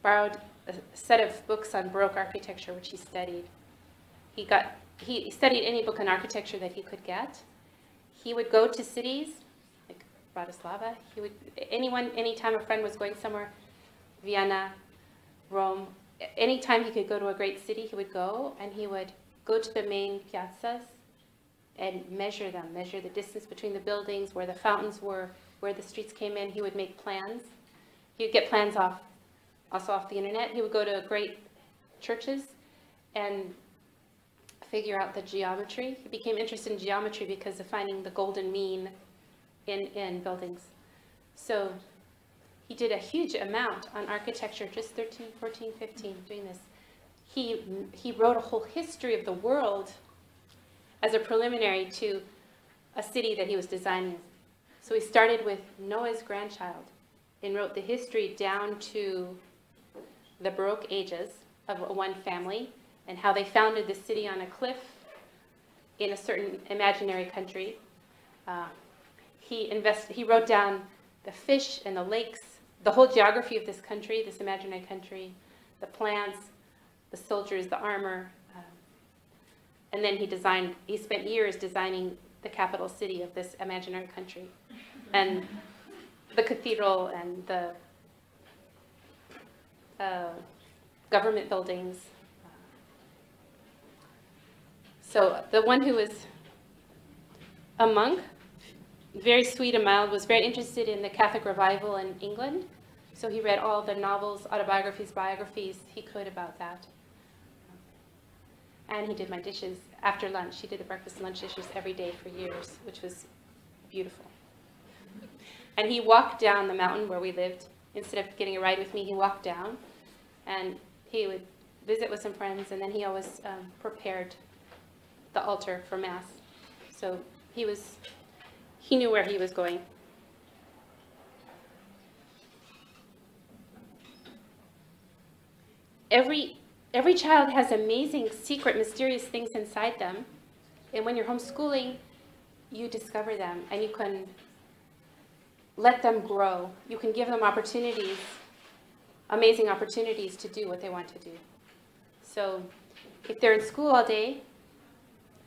borrowed a set of books on Baroque architecture, which he studied. He studied any book on architecture that he could get. He would go to cities like Bratislave. Anytime a friend was going somewhere, Vienna, Rome, anytime he could go to a great city, he would go, and he would go to the main piazzas and measure them, measure the distance between the buildings, where the fountains were, where the streets came in. He would make plans. He would get plans also off the internet. He would go to great churches and figure out the geometry. He became interested in geometry because of finding the golden mean in buildings. So he did a huge amount on architecture, just 13, 14, 15, doing this. He wrote a whole history of the world as a preliminary to a city that he was designing. So he started with Noah's grandchild and wrote the history down to the Baroque ages of one family and how they founded the city on a cliff in a certain imaginary country. He wrote down the fish and the lakes, the whole geography of this country, this imaginary country, the plants, the soldiers, the armor, and then he spent years designing the capital city of this imaginary country, and the cathedral and the government buildings. So the one who was a monk, very sweet and mild, was very interested in the Catholic revival in England. So he read all the novels, autobiographies, biographies he could about that. And he did my dishes after lunch. He did the breakfast and lunch dishes every day for years, which was beautiful. And he walked down the mountain where we lived. Instead of getting a ride with me, he walked down. And he would visit with some friends, and then he always prepared the altar for Mass. So he knew where he was going. Every child has amazing, secret, mysterious things inside them. And when you're homeschooling, you discover them, and you can let them grow. You can give them opportunities, amazing opportunities to do what they want to do. So if they're in school all day,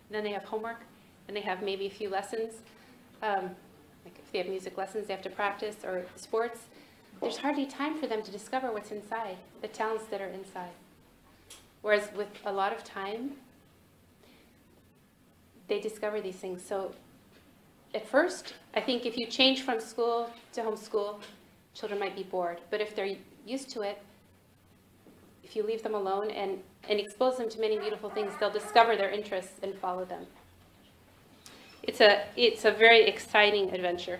then they have homework, and they have maybe a few lessons. Like if they have music lessons, they have to practice, or sports. There's hardly time for them to discover what's inside, the talents that are inside. Whereas with a lot of time, they discover these things. So at first, I think if you change from school to homeschool, children might be bored. But if they're used to it, if you leave them alone and expose them to many beautiful things, they'll discover their interests and follow them. It's a very exciting adventure.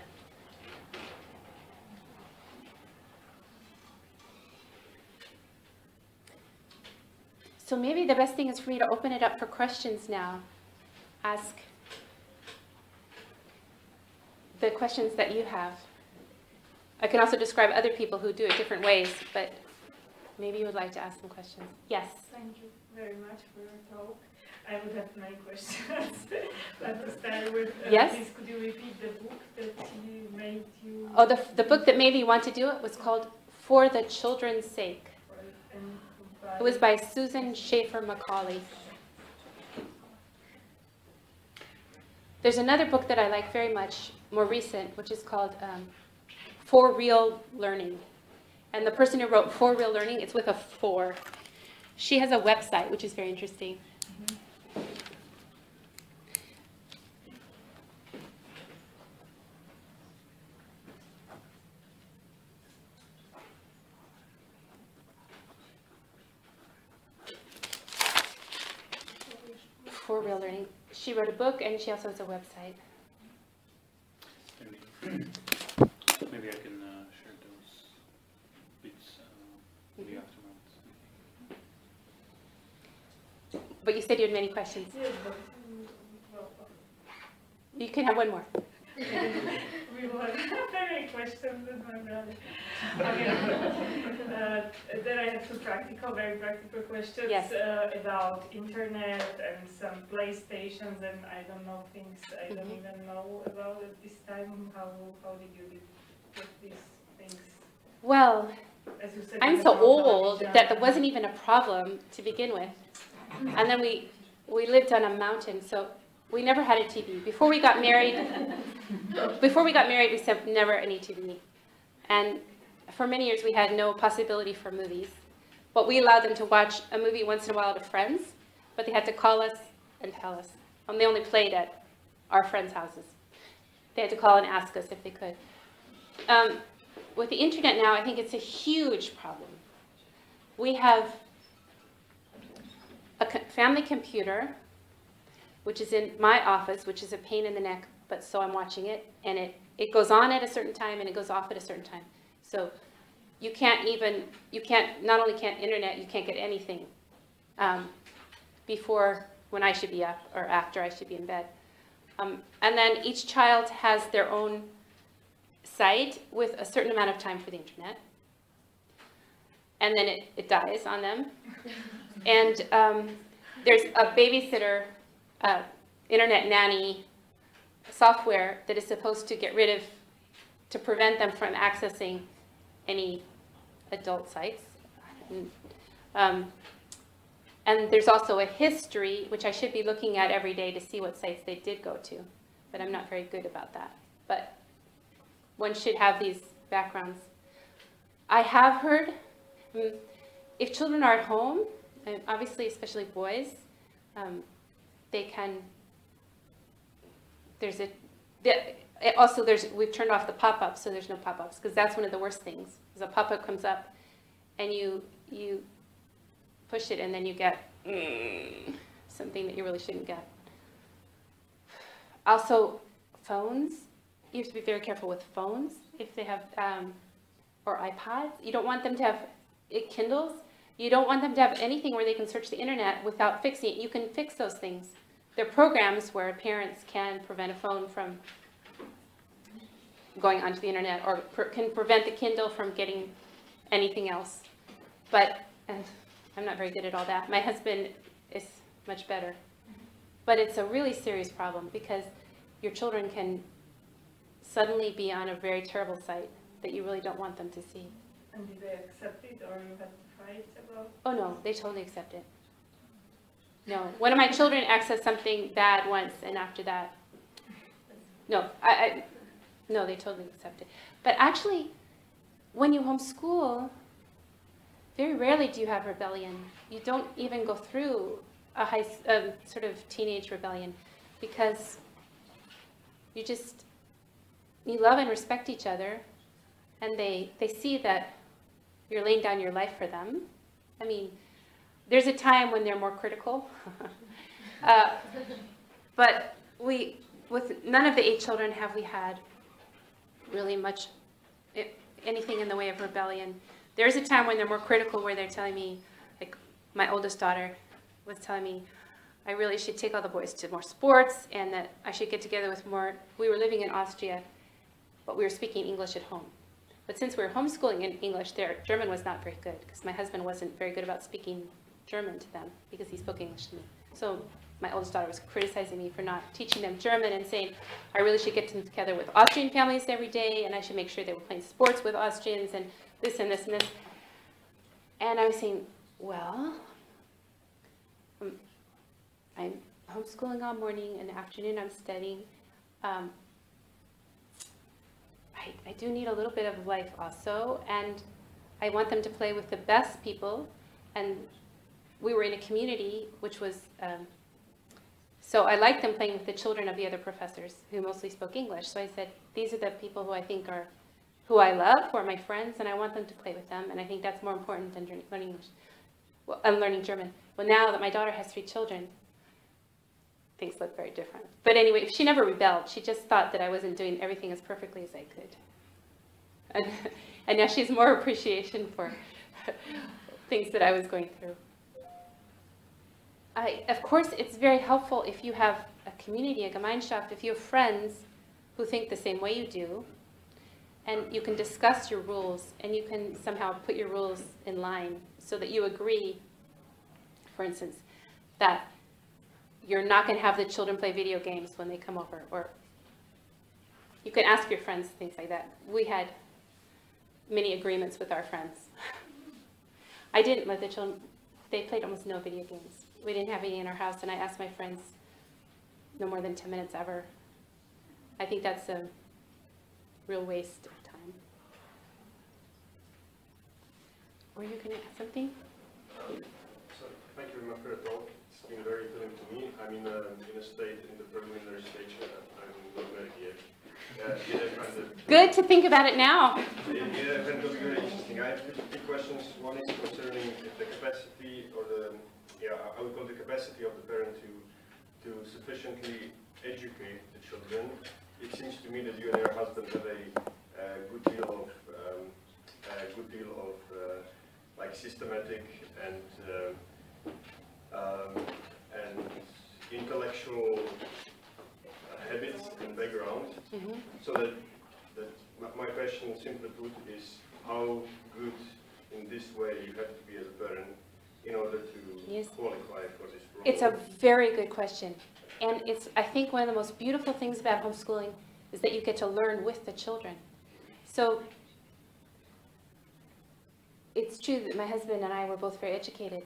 So maybe the best thing is for me to open it up for questions now. Ask the questions that you have. I can also describe other people who do it different ways, but maybe you would like to ask some questions. Yes? Thank you very much for your talk. I would have many questions. But to start with, yes? Please could you repeat the book that made you... Oh, the book that made me want to do it was called For the Children's Sake. It was by Susan Schaefer Macaulay. There's another book that I like very much, more recent, which is called For Real Learning. And the person who wrote For Real Learning, it's with a 4. She has a website, which is very interesting. For Real Learning. She wrote a book, and she also has a website. Maybe I can share those bits maybe afterwards. But you said you had many questions. Yes, but, well, You can have one more. we will have very questions with my brother. Okay. Then I have two very practical questions. Yes. About internet and some PlayStations and I don't know things I don't even know about at this time. How did you get these things? Well, As you said, I'm so old that there wasn't even a problem to begin with. And then we lived on a mountain, so we never had a TV. Before we got married, we said never any TV. And for many years, we had no possibility for movies. But we allowed them to watch a movie once in a while to friends, but they had to call us and tell us. They only played at our friends' houses. They had to call and ask us if they could. With the internet now, I think it's a huge problem. We have a family computer which is in my office, which is a pain in the neck, but so I'm watching it, and it goes on at a certain time and it goes off at a certain time. So you can't, not only can't internet, you can't get anything before when I should be up or after I should be in bed. And then each child has their own site with a certain amount of time for the internet. And then it dies on them. And there's a babysitter, internet nanny software that is supposed to get rid of, to prevent them from accessing any adult sites. And there's also a history, which I should be looking at every day to see what sites they did go to. But I'm not very good about that. But one should have these backgrounds. I have heard, if children are at home, and obviously especially boys, they can, we've turned off the pop-ups, so there's no pop-ups, because that's one of the worst things. Because a pop-up comes up and you push it and then you get something that you really shouldn't get. Also, phones. You have to be very careful with phones if they have, or iPods. You don't want them to have Kindles. You don't want them to have anything where they can search the internet without fixing it. You can fix those things. There are programs where parents can prevent a phone from going onto the internet, or can prevent the Kindle from getting anything else. But I'm not very good at all that. My husband is much better. But it's a really serious problem because your children can suddenly be on a very terrible site that you really don't want them to see. And do they accept it, or you have to fight about? Oh no, they totally accept it. No, one of my children accessed something bad once, and after that, no, no, they totally accept it. But actually, when you homeschool, very rarely do you have rebellion. You don't even go through a sort of teenage rebellion, because you love and respect each other, and they see that you're laying down your life for them. I mean, there's a time when they're more critical, but with none of the 8 children have we had really much, anything in the way of rebellion. There's a time when they're more critical, where they're telling me, like my oldest daughter was telling me, I really should take all the boys to more sports, and that I should get together with more. We were living in Austria, but we were speaking English at home. But since we were homeschooling in English, their German was not very good, because my husband wasn't very good about speaking German to them, because he spoke English to me. So my oldest daughter was criticizing me for not teaching them German, and saying I really should get them together with Austrian families every day, and I should make sure they were playing sports with Austrians, and this and this and this. And I was saying, well, I'm homeschooling all morning, and in the afternoon I'm studying. I do need a little bit of life also, and I want them to play with the best people. And we were in a community which was, so I liked them playing with the children of the other professors who mostly spoke English. So I said, these are the people who I think are, who I love, who are my friends, and I want them to play with them. And I think that's more important than learning English. Well, I'm learning German. Well, now that my daughter has 3 children, things look very different. But anyway, she never rebelled. She just thought that I wasn't doing everything as perfectly as I could. And now she has more appreciation for things that I was going through. Of course, it's very helpful if you have a community, a Gemeinschaft, if you have friends who think the same way you do, and you can discuss your rules, and you can somehow put your rules in line so that you agree, for instance, that you're not going to have the children play video games when they come over, or you can ask your friends things like that. We had many agreements with our friends. I didn't let the children, they played almost no video games. We didn't have any in our house, and I asked my friends no more than 10 minutes ever. I think that's a real waste of time. Were you going to add something? So, thank you very much for the talk. It's been very appealing to me. I'm in the preliminary stage. I'm not married yet. Good to think about it now. Yeah, that will be very interesting. I have 2 questions. One is concerning the capacity, or the, I would call the capacity of the parent to to sufficiently educate the children. It seems to me that you and your husband have a good deal of like systematic and intellectual habits and background. So that my question, simply put, is how good in this way you have to be as a parent in order to qualify for this role? It's a very good question. And it's, I think, one of the most beautiful things about homeschooling is that you get to learn with the children. So it's true that my husband and I were both very educated,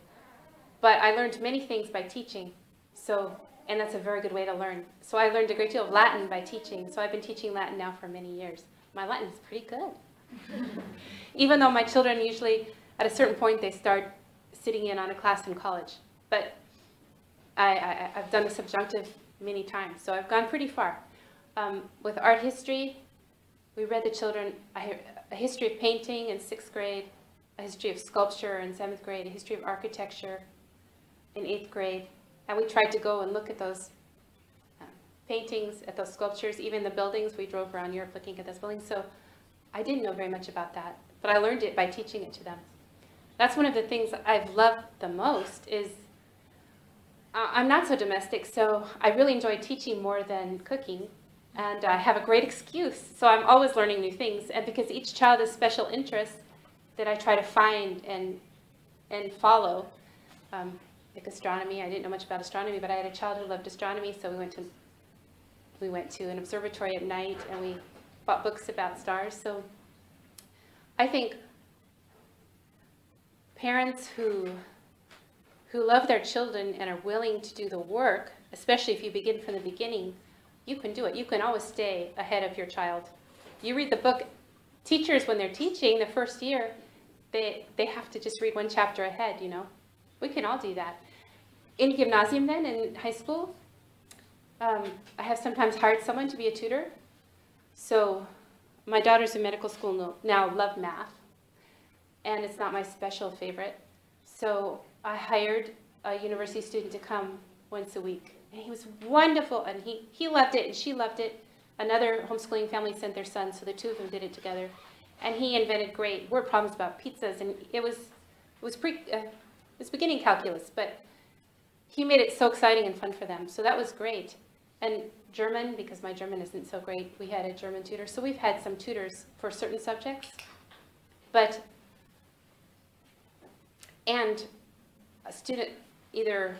but I learned many things by teaching. So, and that's a very good way to learn. So I learned a great deal of Latin by teaching. So I've been teaching Latin now for many years. My Latin is pretty good. Even though my children usually, at a certain point, they start sitting in on a class in college. But I've done the subjunctive many times, so I've gone pretty far. With art history, we read the children a history of painting in 6th grade, a history of sculpture in 7th grade, a history of architecture in 8th grade. And we tried to go and look at those paintings, at those sculptures, even the buildings. We drove around Europe looking at those buildings. So I didn't know very much about that, but I learned it by teaching it to them. That's one of the things I've loved the most is I'm not so domestic, so I really enjoy teaching more than cooking. And I have a great excuse, so I'm always learning new things. And because each child has special interests that I try to find and follow, like astronomy. I didn't know much about astronomy, but I had a child who loved astronomy, so we went to an observatory at night and we bought books about stars. So I think parents who love their children and are willing to do the work, especially if you begin from the beginning, you can do it. You can always stay ahead of your child. You read the book. Teachers, when they're teaching the first year, they have to just read one chapter ahead, you know. We can all do that. In gymnasium then, in high school, I have sometimes hired someone to be a tutor. So my daughters in medical school now love math, and it's not my special favorite. So I hired a university student to come once a week. And he was wonderful, and he loved it, and she loved it. Another homeschooling family sent their son, so the two of them did it together. And he invented great word problems about pizzas, and it was beginning calculus, but he made it so exciting and fun for them. So that was great. And German, because my German isn't so great, we had a German tutor. So we've had some tutors for certain subjects. And a student, either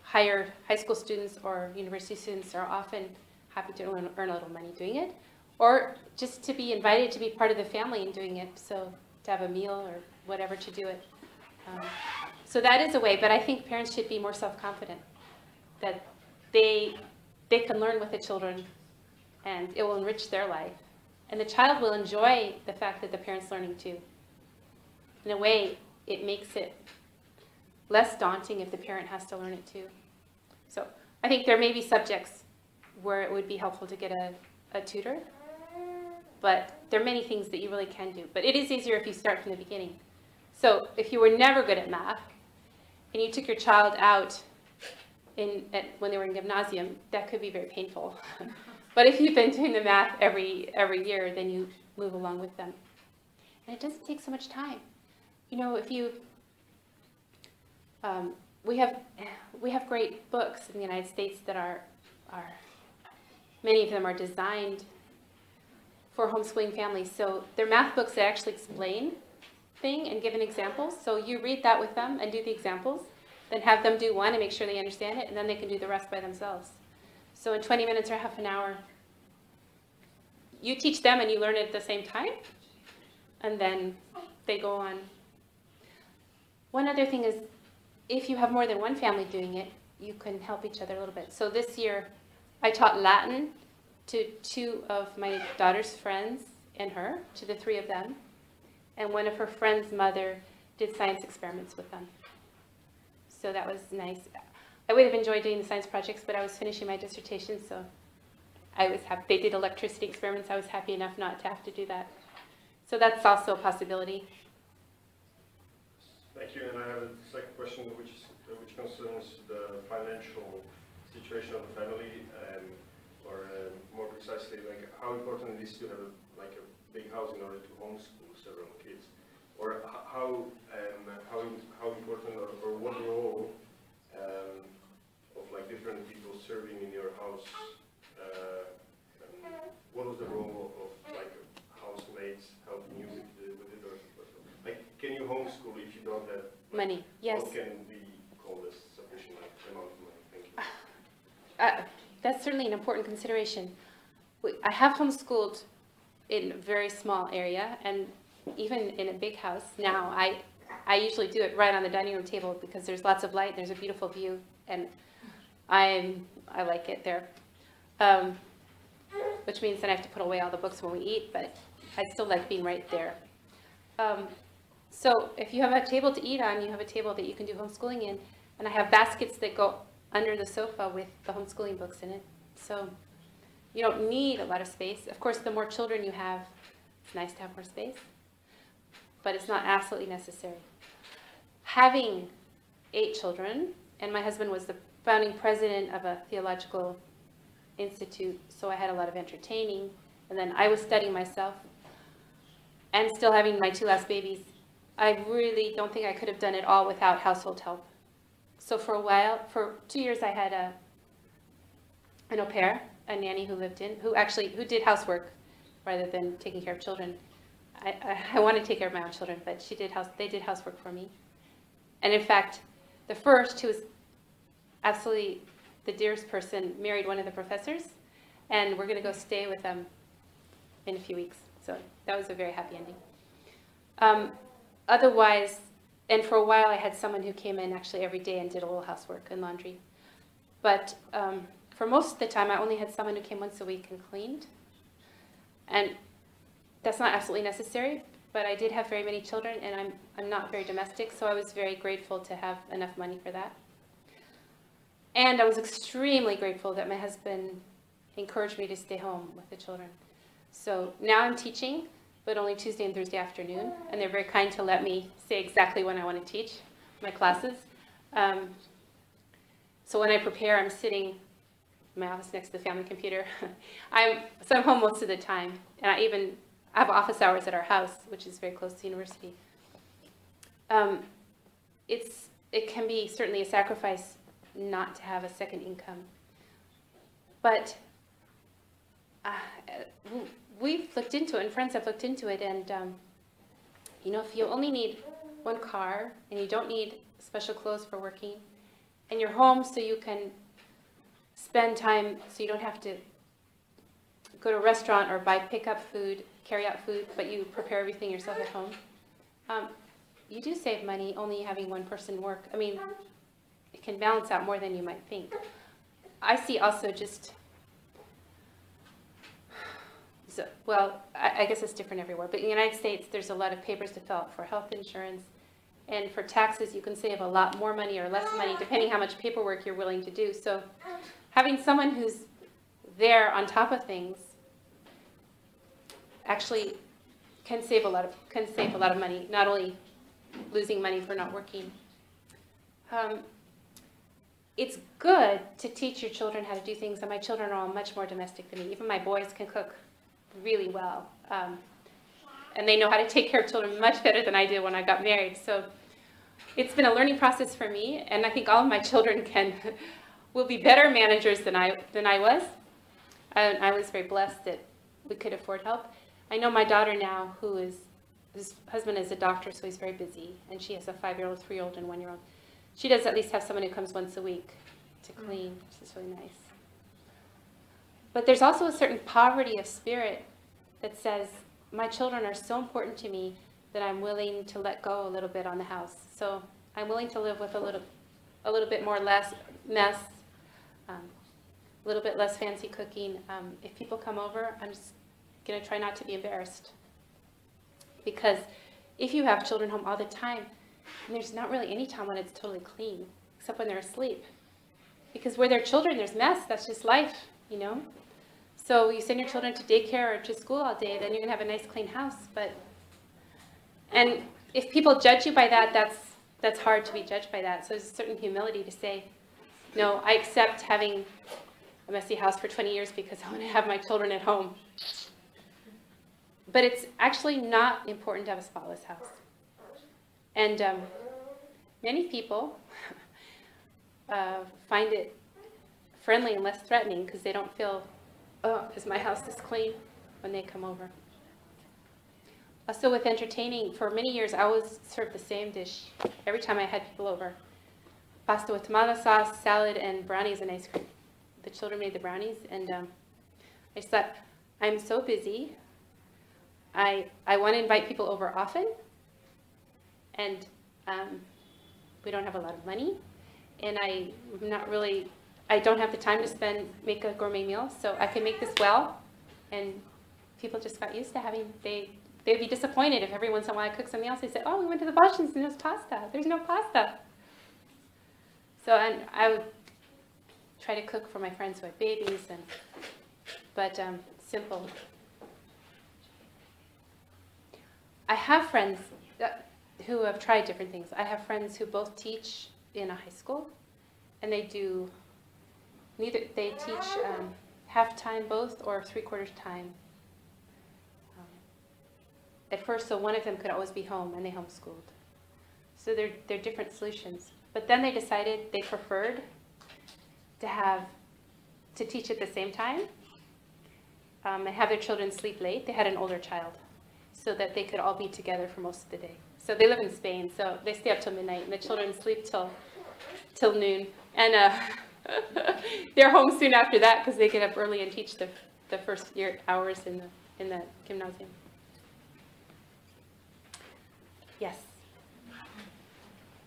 higher high school students or university students, are often happy to earn a little money doing it, or just to be invited to be part of the family in doing it, so to have a meal or whatever to do it. So that is a way, but I think parents should be more self-confident, that they can learn with the children and it will enrich their life. And the child will enjoy the fact that the parent's learning too. In a way, it makes it less daunting if the parent has to learn it too. So I think there may be subjects where it would be helpful to get a tutor, but there are many things that you really can do. But it is easier if you start from the beginning. So if you were never good at math, and you took your child out when they were in gymnasium, that could be very painful. But if you've been doing the math every year, then you move along with them. And it doesn't take so much time. You know, if you, we have great books in the United States that are many of them are designed for homeschooling families. So they're math books that actually explain thing and give an example. So you read that with them and do the examples, then have them do one and make sure they understand it, and then they can do the rest by themselves. So in 20 minutes or half an hour, you teach them and you learn it at the same time, and then they go on. One other thing is, if you have more than one family doing it, you can help each other a little bit. So this year, I taught Latin to 2 of my daughter's friends and her, to the 3 of them. And one of her friend's mother did science experiments with them. So that was nice. I would have enjoyed doing the science projects, but I was finishing my dissertation, so I was happy. They did electricity experiments. I was happy enough not to have to do that. So that's also a possibility. Thank you. And I have a second question, which concerns the financial situation of the family, or more precisely, like how important it is to have like a big house in order to homeschool several kids, or how important or what role of like different people serving in your house. What was the role of like housemates helping you with it, or like can you homeschool if you don't have money? Yes. What can be called as sufficient amount of money? Thank you. That's certainly an important consideration. I have homeschooled in a very small area, and even in a big house now, I usually do it right on the dining room table because there's lots of light, there's a beautiful view, and I like it there. Which means then I have to put away all the books when we eat, but I still like being right there. So if you have a table to eat on, you have a table that you can do homeschooling in, and I have baskets that go under the sofa with the homeschooling books in it. So you don't need a lot of space. Of course, the more children you have, it's nice to have more space, but it's not absolutely necessary. Having 8 children, and my husband was the founding president of a theological institute, so I had a lot of entertaining, and then I was studying myself, and still having my 2 last babies. I really don't think I could have done it all without household help. So for a while, for 2 years, I had an au pair, a nanny who lived in, who did housework rather than taking care of children. I want to take care of my own children, but they did housework for me. And in fact, the first, who was absolutely the dearest person, married one of the professors, and we're going to go stay with them in a few weeks. So that was a very happy ending. Otherwise, and for a while I had someone who came in actually every day and did a little housework and laundry. But for most of the time, I only had someone who came once a week and cleaned. And that's not absolutely necessary, but I did have very many children, and I'm not very domestic, so I was very grateful to have enough money for that. And I was extremely grateful that my husband encouraged me to stay home with the children. So now I'm teaching, but only Tuesday and Thursday afternoon, and they're very kind to let me say exactly when I want to teach my classes. So when I prepare, I'm sitting in my office next to the family computer. So I'm home most of the time, and I even have office hours at our house, which is very close to the university. It can be certainly a sacrifice not to have a second income. But we've looked into it, and friends have looked into it, and you know, if you only need one car, and you don't need special clothes for working, and you're home so you can spend time, so you don't have to go to a restaurant or pick up food, carry out food, but you prepare everything yourself at home, you do save money only having one person work. I mean, it can balance out more than you might think. I see also just, well, I guess it's different everywhere, but in the United States, there's a lot of papers to fill out for health insurance, and for taxes, you can save a lot more money or less money, depending how much paperwork you're willing to do. So having someone who's there on top of things actually can save a lot of money, not only losing money for not working. It's good to teach your children how to do things, and my children are all much more domestic than me. Even my boys can cook really well, and they know how to take care of children much better than I did when I got married. So it's been a learning process for me, and I think all of my children will be better managers than I was. I was very blessed that we could afford help. I know my daughter now, his husband is a doctor, so he's very busy, and she has a 5-year-old, 3-year-old, and 1-year-old. She does at least have someone who comes once a week to clean, which is really nice. But there's also a certain poverty of spirit that says, my children are so important to me that I'm willing to let go a little bit on the house. So I'm willing to live with a little bit more less mess, a little bit less fancy cooking. If people come over, I'm just going to try not to be embarrassed. Because if you have children home all the time, and there's not really any time when it's totally clean, except when they're asleep. Because where there are children, there's mess. That's just life, you know? So you send your children to daycare or to school all day, then you're going to have a nice clean house. And if people judge you by that, that's hard to be judged by that. So there's a certain humility to say, No, I accept having a messy house for 20 years because I want to have my children at home. But it's actually not important to have a spotless house. And many people find it friendly and less threatening because they don't feel, oh, is my house this clean when they come over. Also with entertaining, for many years I always served the same dish every time I had people over. Pasta with tomato sauce, salad, and brownies and ice cream. The children made the brownies, and I just thought, I'm so busy. I want to invite people over often, and we don't have a lot of money, and I don't have the time to make a gourmet meal, so I can make this well, and people just got used to having, they'd be disappointed if every once in a while I cook something else. They say, oh, we went to the Boston's and there's pasta. There's no pasta. So and I would try to cook for my friends who had babies, but simple. I have friends who have tried different things. I have friends who both teach in a high school, and they teach half-time both or three-quarters time. At first, so one of them could always be home, and they homeschooled. So they're different solutions. But then they decided they preferred to teach at the same time and have their children sleep late. They had an older child, so that they could all be together for most of the day. So they live in Spain, so they stay up till midnight, and the children sleep till noon. And they're home soon after that because they get up early and teach the first hours in the gymnasium. Yes.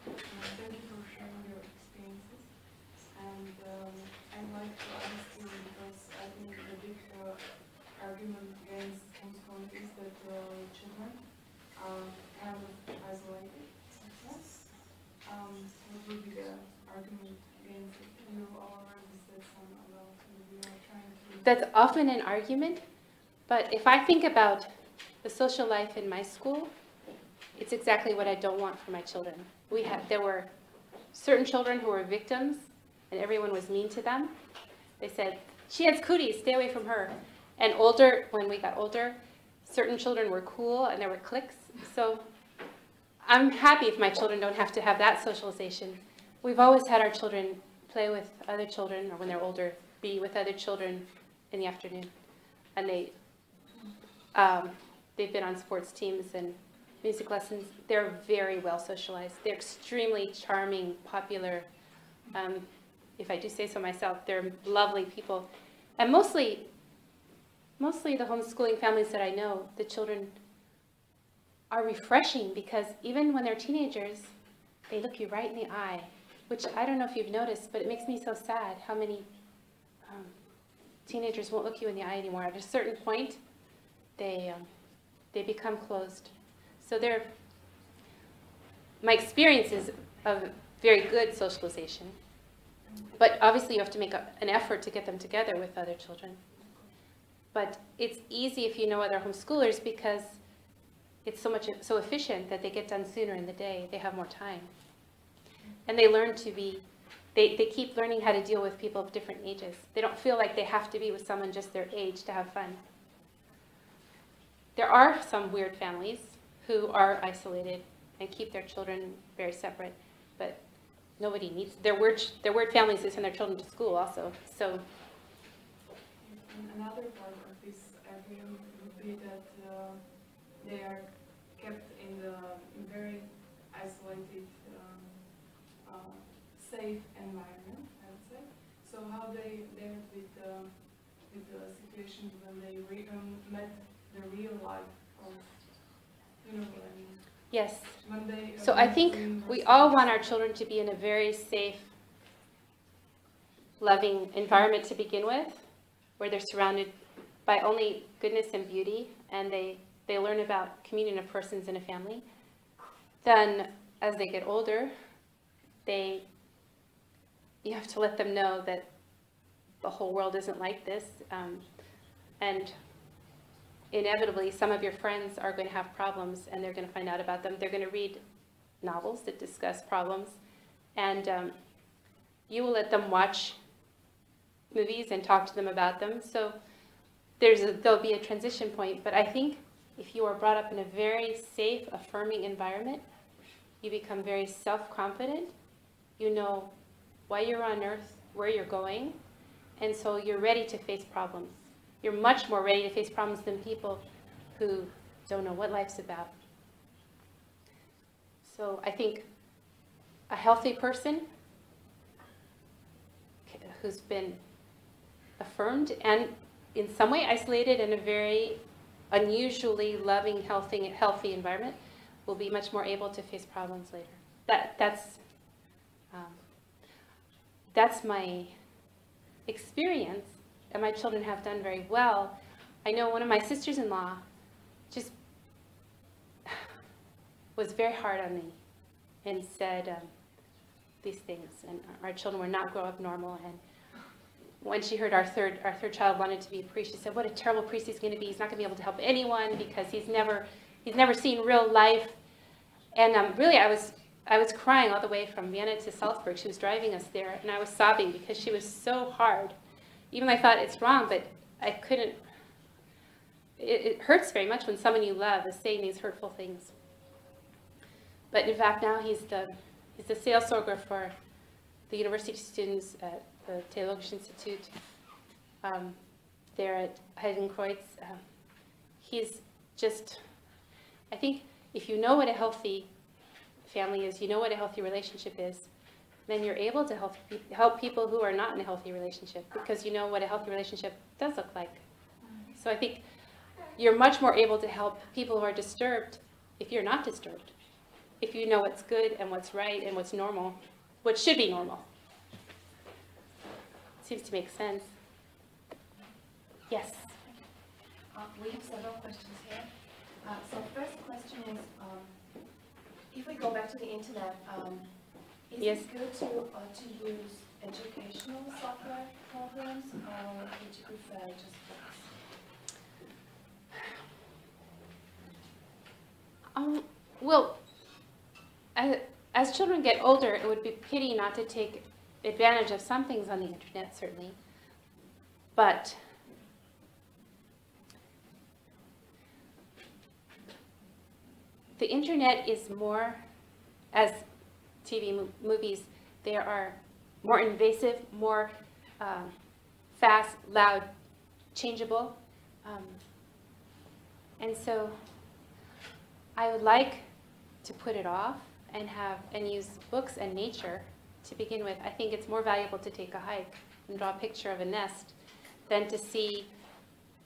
Thank you for sharing your experiences. And I'd like to ask you, because I think the big argument against homeschooling is that children are kind of isolated sometimes. What would be the argument against it? You already said some about we are trying to... That's often an argument, but if I think about the social life in my school, it's exactly what I don't want for my children. There were certain children who were victims, and everyone was mean to them. They said, she has cooties, stay away from her. And when we got older, certain children were cool, and there were cliques. So I'm happy if my children don't have to have that socialization. We've always had our children play with other children, or when they're older, be with other children in the afternoon. And they've been on sports teams and music lessons. They're very well socialized. They're extremely charming, popular. If I do say so myself, they're lovely people. And mostly the homeschooling families that I know, the children are refreshing because even when they're teenagers, they look you right in the eye, which I don't know if you've noticed, but it makes me so sad how many teenagers won't look you in the eye anymore. At a certain point, they become closed. So my experience is of very good socialization, but obviously you have to make an effort to get them together with other children. But it's easy if you know other homeschoolers because it's so efficient that they get done sooner in the day. They have more time. And they learn they keep learning how to deal with people of different ages. They don't feel like they have to be with someone just their age to have fun. There are some weird families who are isolated and keep their children very separate, but nobody needs, they're weird families that send their children to school also, so. Another part of this argument would be that they are kept in the very isolated, safe environment, I would say. So how they dealt with the situations when they met the real life of, you know what I mean? Yes. When they, so I think we all want our children to be in a very safe, loving environment to begin with, where they're surrounded by only goodness and beauty, and they learn about communion of persons in a family. Then, as they get older, you have to let them know that the whole world isn't like this, and inevitably some of your friends are going to have problems, and they're going to find out about them. They're going to read novels that discuss problems, and you will let them watch movies and talk to them about them. So there'll be a transition point. But I think if you are brought up in a very safe, affirming environment, you become very self-confident. You know why you're on earth, where you're going, and so you're ready to face problems. You're much more ready to face problems than people who don't know what life's about. So I think a healthy person who's been affirmed and in some way isolated in a very unusually loving, healthy environment will be much more able to face problems later. That's my experience, and my children have done very well. I know one of my sisters-in-law just was very hard on me and said these things, and our children would not grow up normal. And when she heard our third child wanted to be a priest, she said, "What a terrible priest he's going to be. He's not going to be able to help anyone because he's never seen real life." And really, I was crying all the way from Vienna to Salzburg. She was driving us there, and I was sobbing because she was so hard. Even though I thought it's wrong, but I couldn't. It hurts very much when someone you love is saying these hurtful things. But in fact, now he's the Seelsorger for the university students at the Theologische Institute there at Heidenkreuz. He's just, I think if you know what a healthy family is, you know what a healthy relationship is, then you're able to help people who are not in a healthy relationship because you know what a healthy relationship does look like. So I think you're much more able to help people who are disturbed if you're not disturbed. If you know what's good and what's right and what's normal, what should be normal. Seems to make sense. Yes? We have several questions here. So first question is, if we go back to the internet, is Yes. it good to use educational software programs, or would you prefer just books? Well, as children get older, it would be pity not to take advantage of some things on the internet, certainly. But the internet is more, as TV movies, they are more invasive, more fast, loud, changeable. And so I would like to put it off and use books and nature to begin with. I think it's more valuable to take a hike and draw a picture of a nest than to see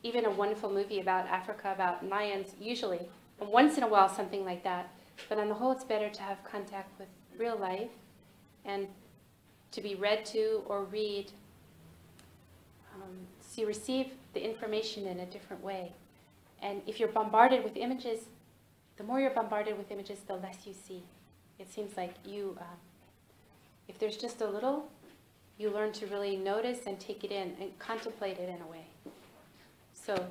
even a wonderful movie about Africa, about lions, usually. And once in a while, something like that. But on the whole, it's better to have contact with real life and to be read to or read. So you receive the information in a different way. And if you're bombarded with images, the more you're bombarded with images, the less you see. It seems like you, if there's just a little, you learn to really notice and take it in and contemplate it in a way. So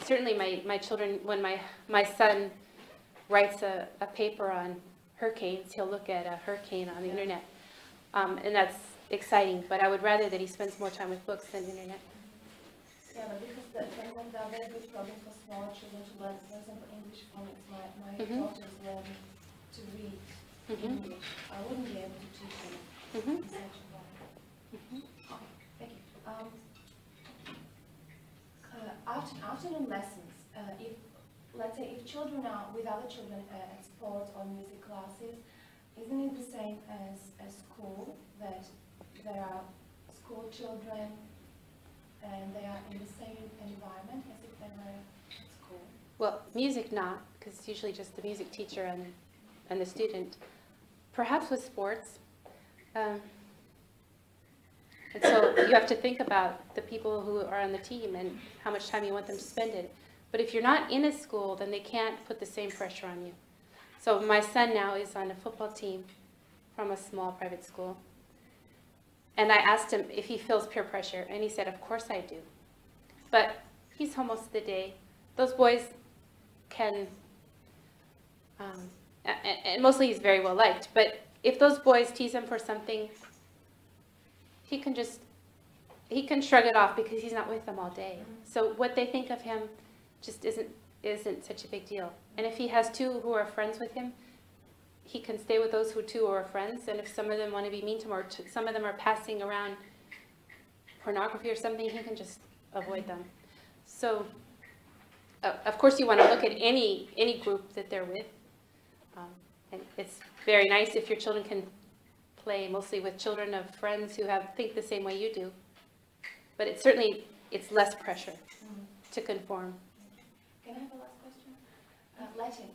certainly my children, when my son writes a paper on hurricanes, he'll look at a hurricane on the internet. And that's exciting, but I would rather that he spends more time with books than internet. Yeah, but because there are very good programs for small children to learn, for example, English phonics. My daughters learn to read English. I wouldn't be able to teach them in such a way. Thank you. Afternoon lessons, let's say if children are with other children at sports or music classes, isn't it the same as school, that there are school children and they are in the same environment as if they were at school? Well, music not, because it's usually just the music teacher and the student. Perhaps with sports. And so you have to think about the people who are on the team and how much time you want them to spend it. But if you're not in a school, then they can't put the same pressure on you. So my son now is on a football team from a small private school. And I asked him if he feels peer pressure, and he said, of course I do. But he's home most of the day. Those boys can, and mostly he's very well liked, but if those boys tease him for something, he can shrug it off because he's not with them all day. So what they think of him just isn't such a big deal. And if he has two who are friends with him, he can stay with those who two are friends. And if some of them want to be mean to him, or some of them are passing around pornography or something, he can just avoid them. So, of course, you want to look at any group that they're with. And it's very nice if your children can play mostly with children of friends who think the same way you do. But it's less pressure to conform. Can I have a last question? Latin.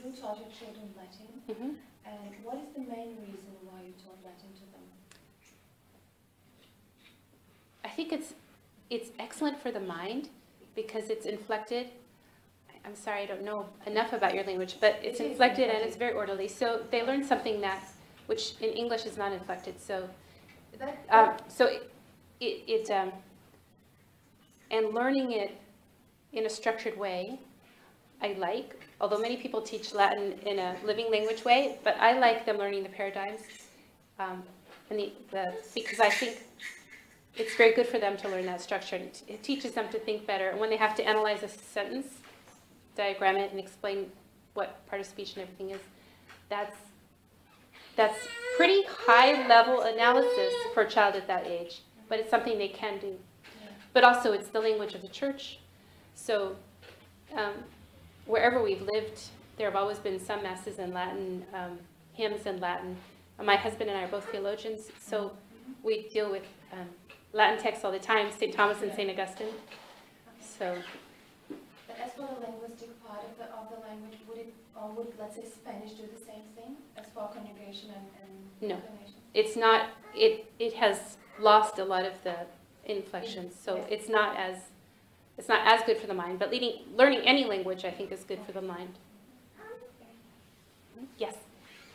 You taught your children Latin, and what is the main reason why you taught Latin to them? I think it's excellent for the mind because it's inflected. I'm sorry, I don't know enough about your language, but it's inflected and it's very orderly. So they learn something which in English is not inflected. So, and learning it in a structured way, I like. Although many people teach Latin in a living language way, but I like them learning the paradigms, because I think it's very good for them to learn that structure. It teaches them to think better. And when they have to analyze a sentence, diagram it, and explain what part of speech and everything is, that's pretty high-level analysis for a child at that age. But it's something they can do. But also, it's the language of the church. So wherever we've lived, there have always been some masses in Latin, hymns in Latin. My husband and I are both theologians, so we deal with Latin texts all the time, St. Thomas and St. Augustine. So. But as for the linguistic part of the language, would let's say Spanish do the same thing as for conjugation and no, inclination? It's not. It has lost a lot of the inflections, so it's not as good for the mind. But learning any language, I think, is good for the mind. Yes.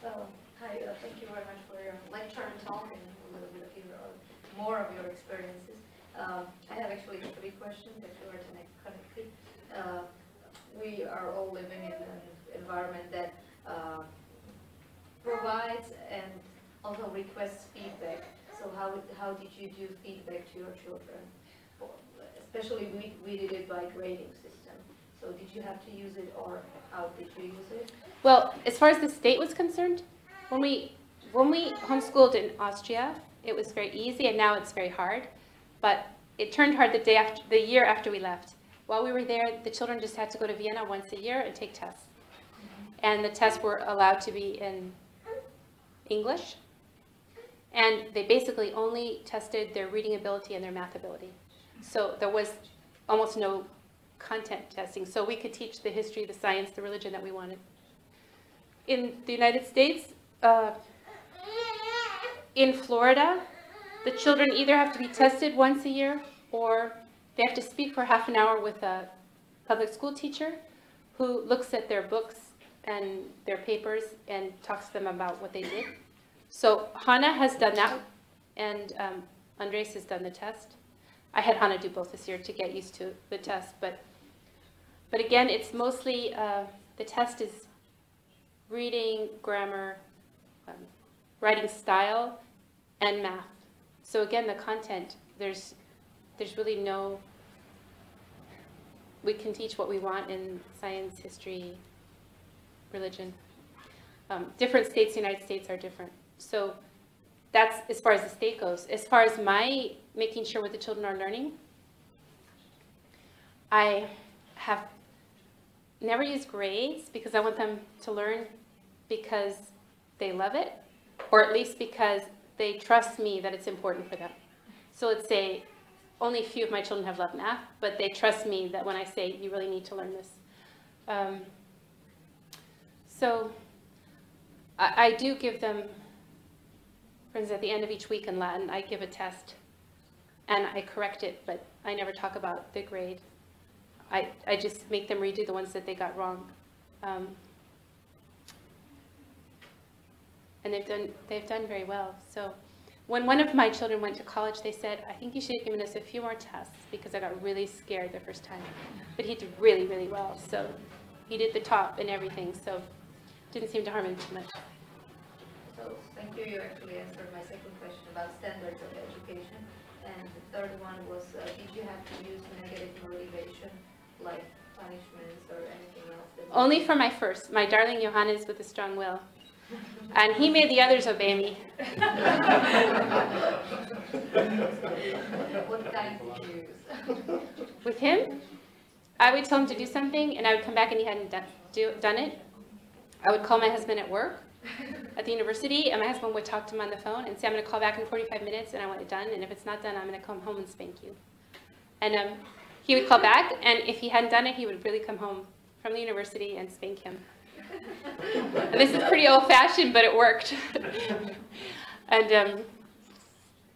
Hi. Thank you very much for your lecture and talk and a little bit of more of your experiences. I have actually 3 questions that you are connected. We are all living in an environment that provides and also requests feedback. So how did you do feedback to your children? Especially we did it by grading system. So did you have to use it, or how did you use it? Well, as far as the state was concerned, when we homeschooled in Austria, it was very easy, and now it's very hard. But it turned hard the year after we left. While we were there, the children just had to go to Vienna once a year and take tests. And the tests were allowed to be in English. And they basically only tested their reading ability and their math ability. So there was almost no content testing. So we could teach the history, the science, the religion that we wanted. In the United States, in Florida, the children either have to be tested once a year, or they have to speak for half an hour with a public school teacher who looks at their books and their papers and talks to them about what they did. So Hannah has done that, and Andres has done the test. I had Hannah do both this year to get used to the test, but again, it's mostly, the test is reading, grammar, writing style, and math. So again, the content, there's really no, we can teach what we want in science, history, religion. Different states in the United States are different. So that's as far as the state goes. As far as my making sure what the children are learning, I have never used grades because I want them to learn because they love it, or at least because they trust me that it's important for them. So let's say only a few of my children have loved math, but they trust me that when I say, you really need to learn this. So I do give them, for instance, at the end of each week in Latin, I give a test and I correct it, but I never talk about the grade. I just make them redo the ones that they got wrong. And they've done very well. So when one of my children went to college, they said, I think you should have given us a few more tests because I got really scared the first time. But he did really, really well. So he did the top and everything. So it didn't seem to harm him too much. So thank you. You actually answered my second question about standards of education. And the third one was, did you have to use negative motivation, like punishments or anything else? Only for my first, my darling Johannes with a strong will. And he made the others obey me. What kind did you use? With him, I would tell him to do something, and I would come back and he hadn't done it. I would call my husband at work, at the university, and my husband would talk to him on the phone and say, I'm going to call back in 45 minutes, and I want it done, and if it's not done, I'm going to come home and spank you. And he would call back, and if he hadn't done it, he would really come home from the university and spank him. And this is pretty old-fashioned, but it worked. And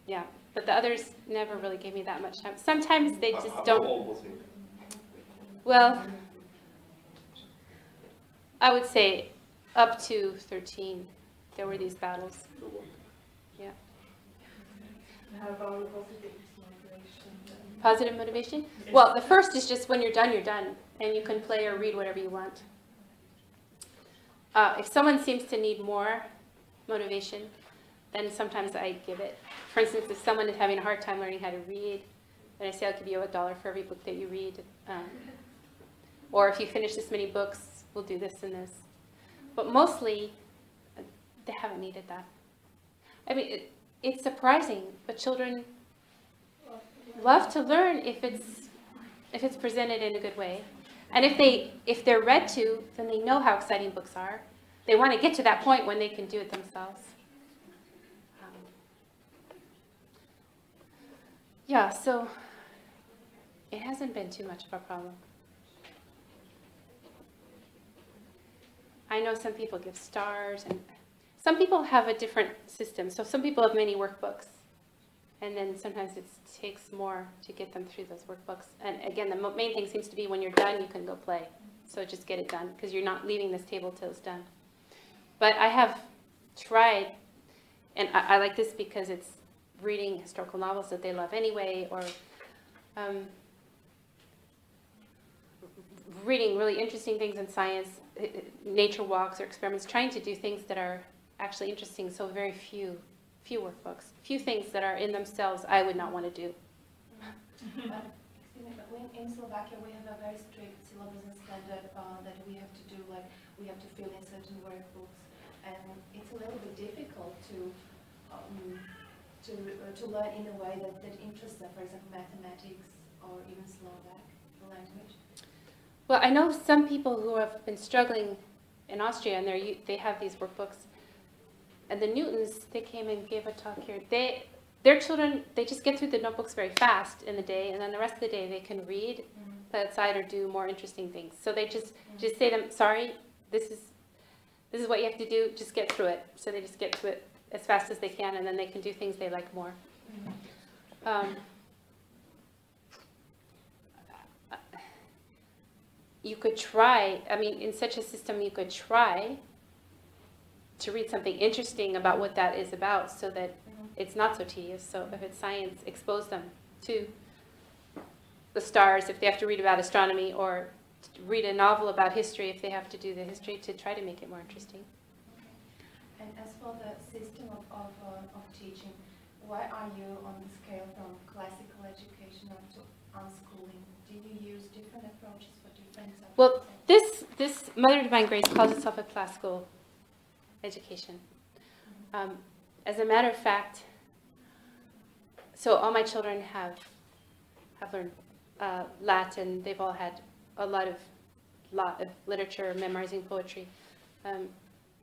yeah, but the others never really gave me that much time. Sometimes they just don't. How old was he? Well, I would say up to 13, there were these battles. Yeah. How about positive motivation? Positive motivation? Well, the first is just when you're done, and you can play or read whatever you want. If someone seems to need more motivation, then sometimes I give it. For instance, if someone is having a hard time learning how to read, then I say I'll give you $1 for every book that you read. Or if you finish this many books, we'll do this and this. But mostly, they haven't needed that. I mean, it's surprising, but children love to learn if it's presented in a good way. And if they're read to, then they know how exciting books are. They want to get to that point when they can do it themselves. Yeah, so it hasn't been too much of a problem. I know some people give stars, and some people have a different system. So some people have many workbooks, and then sometimes it takes more to get them through those workbooks. And again, the main thing seems to be when you're done, you can go play. So just get it done, because you're not leaving this table till it's done. But I have tried, and I like this because it's reading historical novels that they love anyway, or reading really interesting things in science, nature walks or experiments, trying to do things that are actually interesting. So very few workbooks, few things that are in themselves I would not want to do. Excuse me, but in Slovakia we have a very strict syllabus and standard that we have to do, like we have to fill in certain workbooks, and it's a little bit difficult to learn in a way that interests them, for example, mathematics or even Slovak, the language. Well, I know some people who have been struggling in Austria, and they have these workbooks. And the Newtons, they came and gave a talk here. Their children, they just get through the notebooks very fast in the day, and then the rest of the day they can read, play outside, or do more interesting things. So they just say to them, sorry, this is what you have to do, just get through it. So they just get through it as fast as they can, and then they can do things they like more. You could try, I mean, in such a system, you could try to read something interesting about what that is about, so that it's not so tedious. So if it's science, expose them to the stars if they have to read about astronomy, or read a novel about history if they have to do the history, to try to make it more interesting. And as for the system of teaching, where are you on the scale from classical education up to unschooling? Do you use different approaches for different subjects? Well, this Mother Divine Grace calls itself a classical education. As a matter of fact, so all my children have learned Latin. They've all had a lot of literature, memorizing poetry.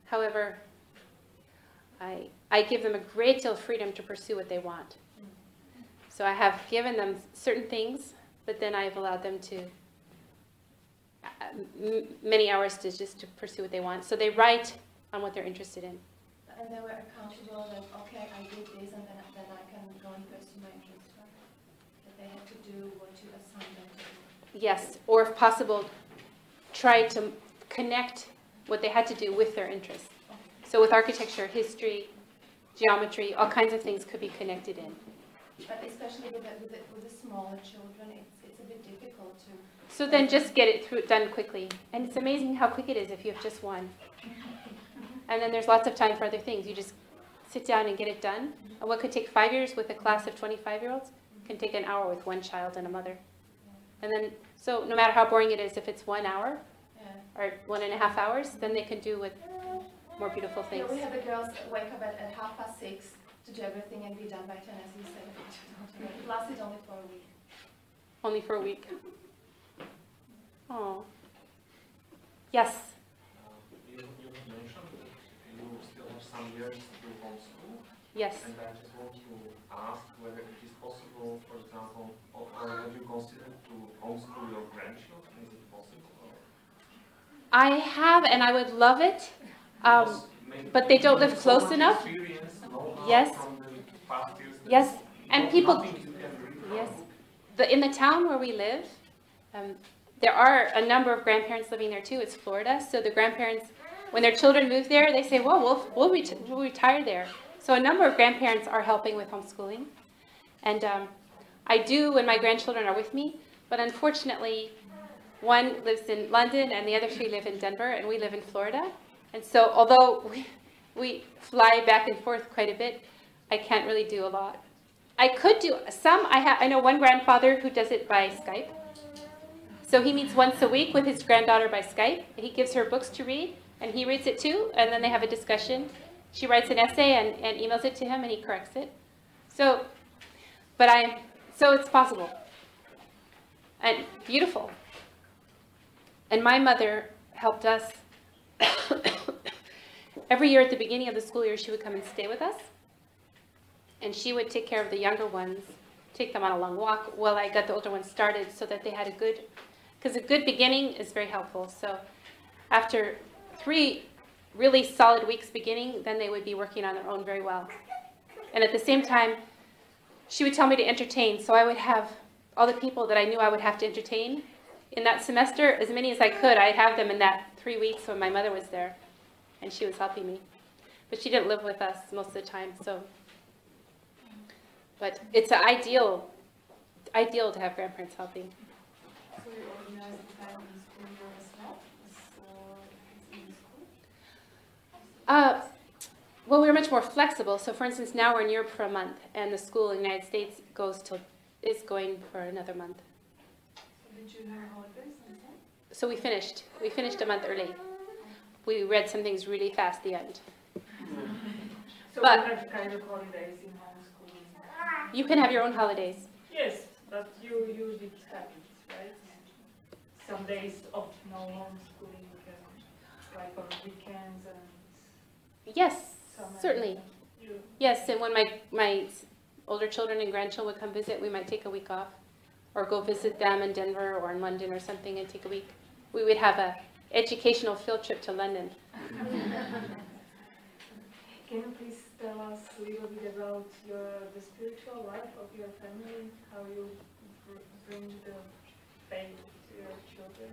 However, I give them a great deal of freedom to pursue what they want. So I have given them certain things, but then I've allowed them to many hours to pursue what they want. So they write on what they're interested in. And they were accountable that, okay, I did this, and then I can go and pursue my interest, right? That they had to do what you assigned them to do. Yes, or if possible, try to connect what they had to do with their interests. So with architecture, history, geometry, all kinds of things could be connected in. But especially with the smaller children, it's a bit difficult to... So then just get it done quickly. And it's amazing how quick it is if you have just one. And then there's lots of time for other things. You just sit down and get it done. And what could take 5 years with a class of 25-year-olds can take an hour with one child and a mother. And then, so no matter how boring it is, if it's 1 hour or 1.5 hours, then they can do with more beautiful things. Yeah, we have the girls wake up at 6:30 to do everything and be done by 10, as you said. It lasted only for a week. Only for a week. Oh. Yes. You mentioned that you still have some years to homeschool. Yes. And I just want to ask whether it is possible, for example, or have you considered to homeschool your grandchildren? Is it possible? Or? I have, and I would love it, but they don't live close enough. Yes. Yes, and people. Yes, in the town where we live, there are a number of grandparents living there too. It's Florida, so the grandparents, when their children move there, they say, "Well, we'll retire there." So a number of grandparents are helping with homeschooling, and I do when my grandchildren are with me. But unfortunately, one lives in London and the other 3 live in Denver, and we live in Florida. And so, although we fly back and forth quite a bit, I can't really do a lot. I could do some. I know one grandfather who does it by Skype. So he meets once a week with his granddaughter by Skype. He gives her books to read, and he reads it too, and then they have a discussion. She writes an essay and emails it to him, and he corrects it. So, so it's possible. And beautiful. And my mother helped us. Every year at the beginning of the school year, she would come and stay with us. And she would take care of the younger ones, take them on a long walk while I got the older ones started so that they had a good, because a good beginning is very helpful. So after 3 really solid weeks beginning, then they would be working on their own very well. And at the same time, she would tell me to entertain. So I would have all the people that I knew I would have to entertain in that semester, as many as I could. I'd have them in that 3 weeks when my mother was there, and she was helping me. But she didn't live with us most of the time, so. But it's ideal to have grandparents helping. So you organize the time in school year as well? In school? Well, we're much more flexible. So for instance, now we're in Europe for a month, and the school in the United States is going for another month. So did you have holidays and stuff? So we finished a month early. We read some things really fast at the end. So But- we have kind of holidays in homeschooling. You can have your own holidays. Yes, but you usually have it, right? Some days of no homeschooling, like on weekends and Yes, summer. certainly. You, Yes, and when my older children and grandchildren would come visit, we might take a week off, or go visit them in Denver or in London or something and take a week. We would have a educational field trip to London. Can you please tell us a little bit about the spiritual life of your family, how you bring the faith to your children?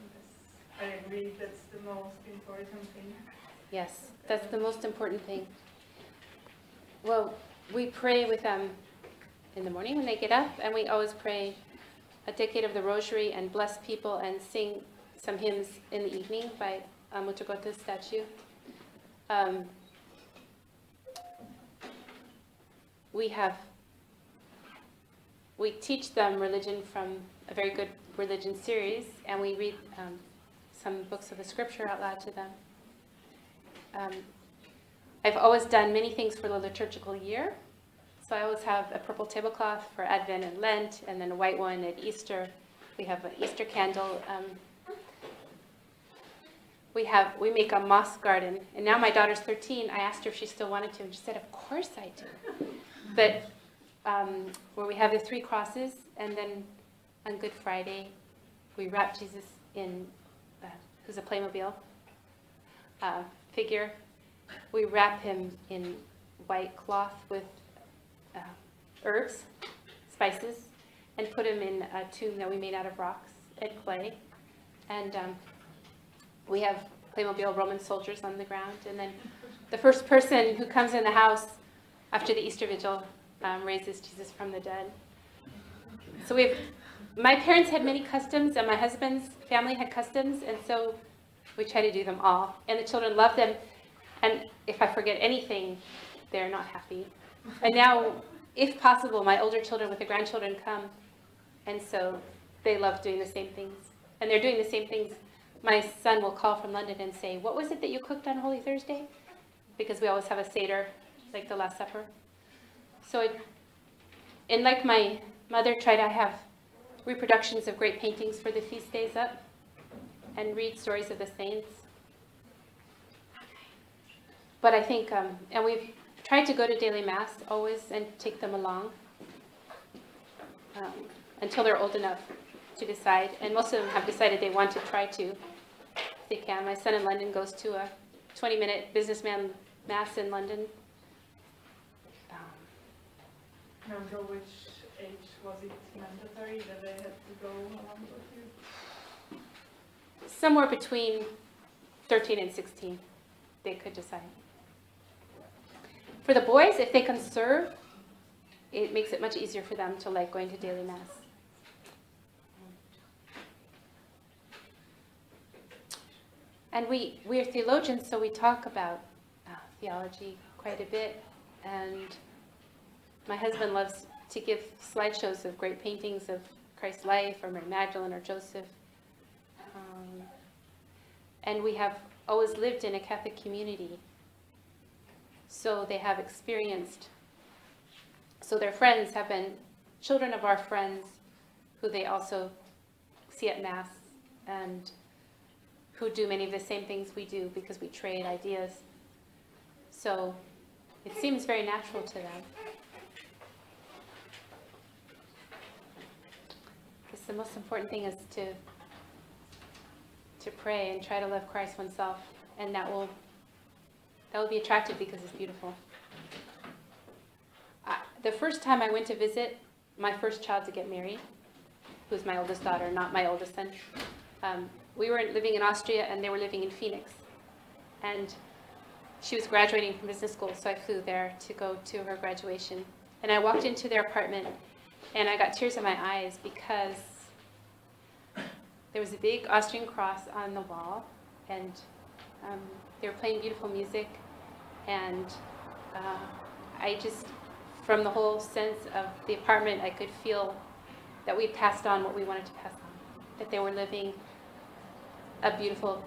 I agree that's the most important thing. Yes, that's the most important thing. Well, we pray with them in the morning when they get up, and we always pray a decade of the Rosary and bless people and sing some hymns in the evening by Mutugota's statue. We teach them religion from a very good religion series, and we read some books of the scripture out loud to them. I've always done many things for the liturgical year. So I always have a purple tablecloth for Advent and Lent, and then a white one at Easter. We have an Easter candle. We make a moss garden, and now my daughter's 13. I asked her if she still wanted to, and she said, "Of course I do." But where we have the 3 crosses, and then on Good Friday, we wrap Jesus in, who's a Playmobil figure. We wrap him in white cloth with herbs, spices, and put him in a tomb that we made out of rocks and clay. And we have Playmobil Roman soldiers on the ground. And then the first person who comes in the house after the Easter Vigil raises Jesus from the dead. So my parents had many customs, and my husband's family had customs, and so we try to do them all. And the children love them. And if I forget anything, they're not happy. And now, if possible, my older children with the grandchildren come, and so they love doing the same things. And they're doing the same things. My son will call from London and say, what was it that you cooked on Holy Thursday? Because we always have a Seder, like the Last Supper. So, and like my mother tried, I have reproductions of great paintings for the feast days up, and read stories of the saints. But I think, and we've tried to go to daily mass always and take them along until they're old enough to decide. And most of them have decided they want to try to, if they can. My son in London goes to a 20-minute businessman mass in London. Remember which age was it mandatory that they had to go along with you? Somewhere between 13 and 16, they could decide. For the boys, if they can serve, it makes it much easier for them to like going to daily mass. And we're theologians, so we talk about theology quite a bit. And my husband loves to give slideshows of great paintings of Christ's life, or Mary Magdalene, or Joseph. And we have always lived in a Catholic community. So they have experienced, so their friends have been children of our friends who they also see at Mass, and who do many of the same things we do because we trade ideas. So it seems very natural to them. Because the most important thing is to pray and try to love Christ oneself, and that will be attractive because it's beautiful. The first time I went to visit my first child to get married, who's my oldest daughter, not my oldest son, we were living in Austria and they were living in Phoenix. And she was graduating from business school, so I flew there to go to her graduation. And I walked into their apartment and I got tears in my eyes because there was a big Austrian cross on the wall, and they were playing beautiful music. And I just, from the whole sense of the apartment, I could feel that we passed on what we wanted to pass on, that they were living a beautiful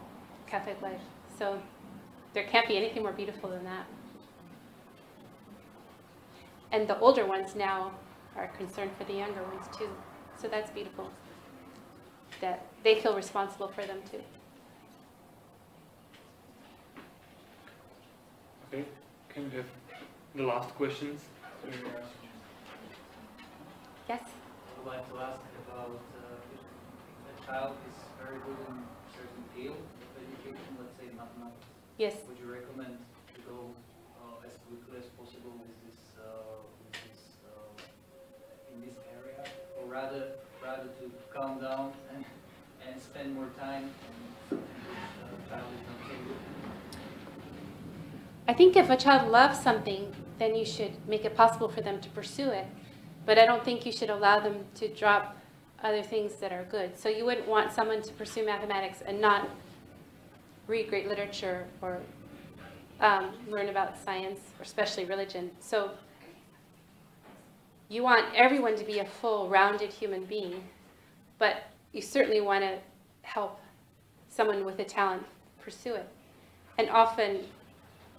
Catholic life. So there can't be anything more beautiful than that. And the older ones now are concerned for the younger ones too. So that's beautiful, that they feel responsible for them too. Okay, can we have the last questions? Yes? I would like to ask about if a child is very good in a certain field of education, let's say mathematics. Yes. Would you recommend to go as quickly as possible with this in this area, or rather to calm down and spend more time and child is not so good? I think if a child loves something, then you should make it possible for them to pursue it. But I don't think you should allow them to drop other things that are good. So you wouldn't want someone to pursue mathematics and not read great literature or learn about science, or especially religion. So you want everyone to be a full, rounded human being, but you certainly want to help someone with a talent pursue it. And often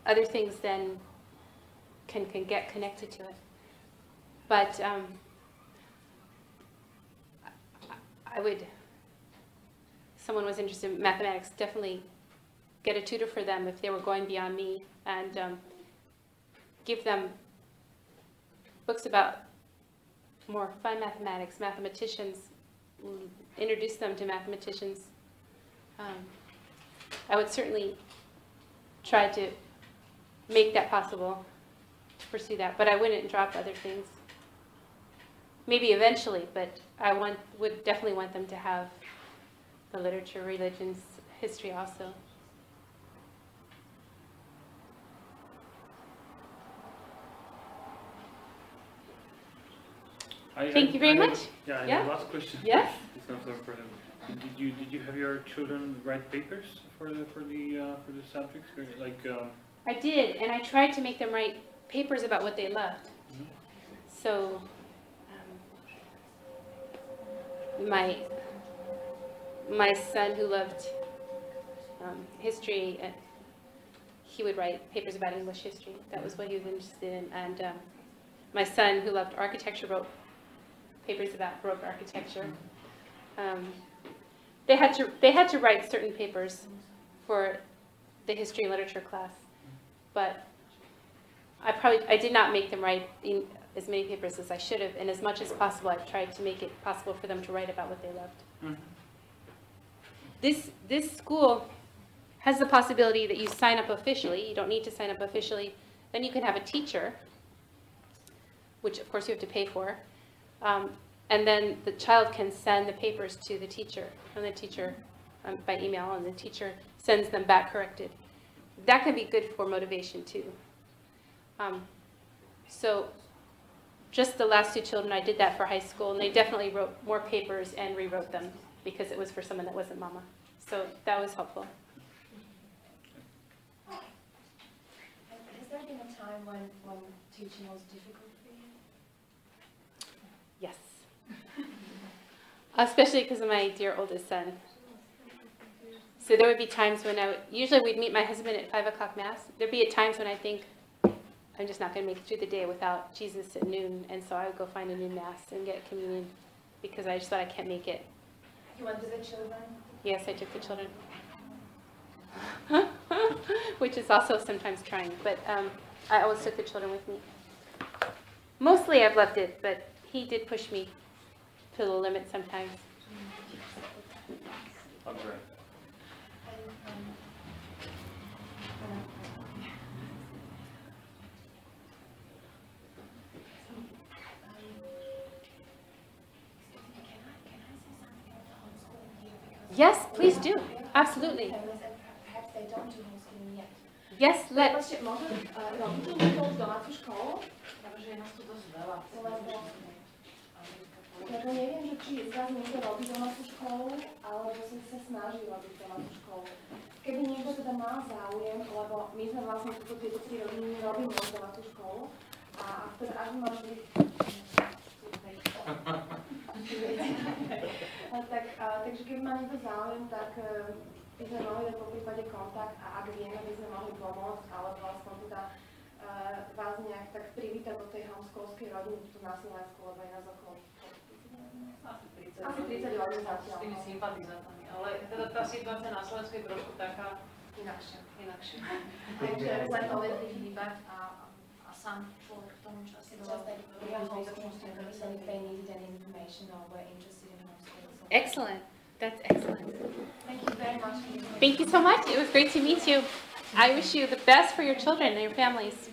other things then can get connected to it. But I would, if someone was interested in mathematics, definitely get a tutor for them if they were going beyond me, and give them books about more fun mathematics, mathematicians, introduce them to mathematicians. I would certainly try to make that possible, to pursue that, but I wouldn't drop other things. Maybe eventually, but I would definitely want them to have the literature, religions, history also. Thank you very much. Yeah, Yeah? and the last question. Yes? It's not for him. Did you have your children write papers for the subjects? Like I did, and I tried to make them write papers about what they loved. So my son who loved history, he would write papers about English history. That was what he was interested in. And my son who loved architecture wrote papers about Baroque architecture. They had to write certain papers for the history and literature class, but I did not make them write as many papers as I should have, and as much as possible I've tried to make it possible for them to write about what they loved. This school has the possibility that you sign up officially. You don't need to sign up officially. Then you can have a teacher, which of course you have to pay for. And then the child can send the papers to the teacher, and the teacher by email, and the teacher sends them back corrected. That can be good for motivation too. So just the last 2 children, I did that for high school, and they definitely wrote more papers and rewrote them because it was for someone that wasn't mama. So that was helpful. Has there been a time when teaching was difficult for you? Yes. Especially because of my dear oldest son. So there would be times when usually we'd meet my husband at 5 o'clock Mass. There'd be times when I think, I'm just not going to make it through the day without Jesus at noon, and so I would go find a noon Mass and get communion because I just thought I can't make it. You went to the children? Yes, I took the children. Which is also sometimes trying, but I always took the children with me. Mostly I've loved it, but he did push me to the limit sometimes. I'm sorry. Yes, please do. Absolutely. Perhaps they don't do homeschooling yet. Yes, let. Môžu rodičom vytvoriť domácu školu? Takže je nás tu dosť veľa. Ja neviem, že či z vás niekto robí domácu školu, alebo sa snaží robiť domácu školu. Keby niekto teda má záujem, lebo my sme vlastne tieto 3 rodiny robíme domácu školu, a teda až máš takže keby má niekto záujem, tak by sme mohli dať po prípade kontakt a ak vieme, by sme mohli pomôcť, alebo aspoň teda vás nejak tak privítať do tej homeschoolskej rodiny tu na Slovensku, lebo je nás okolo asi 30 rodín zatiaľ. S tými sympatizantami, ale teda tá situácia na Slovensku je trošku taká inakšia. Takže len to len vyhýbať a sám človek v tom čase Excellent. That's excellent. Thank you very much. Thank you so much. It was great to meet you. I wish you the best for your children and your families.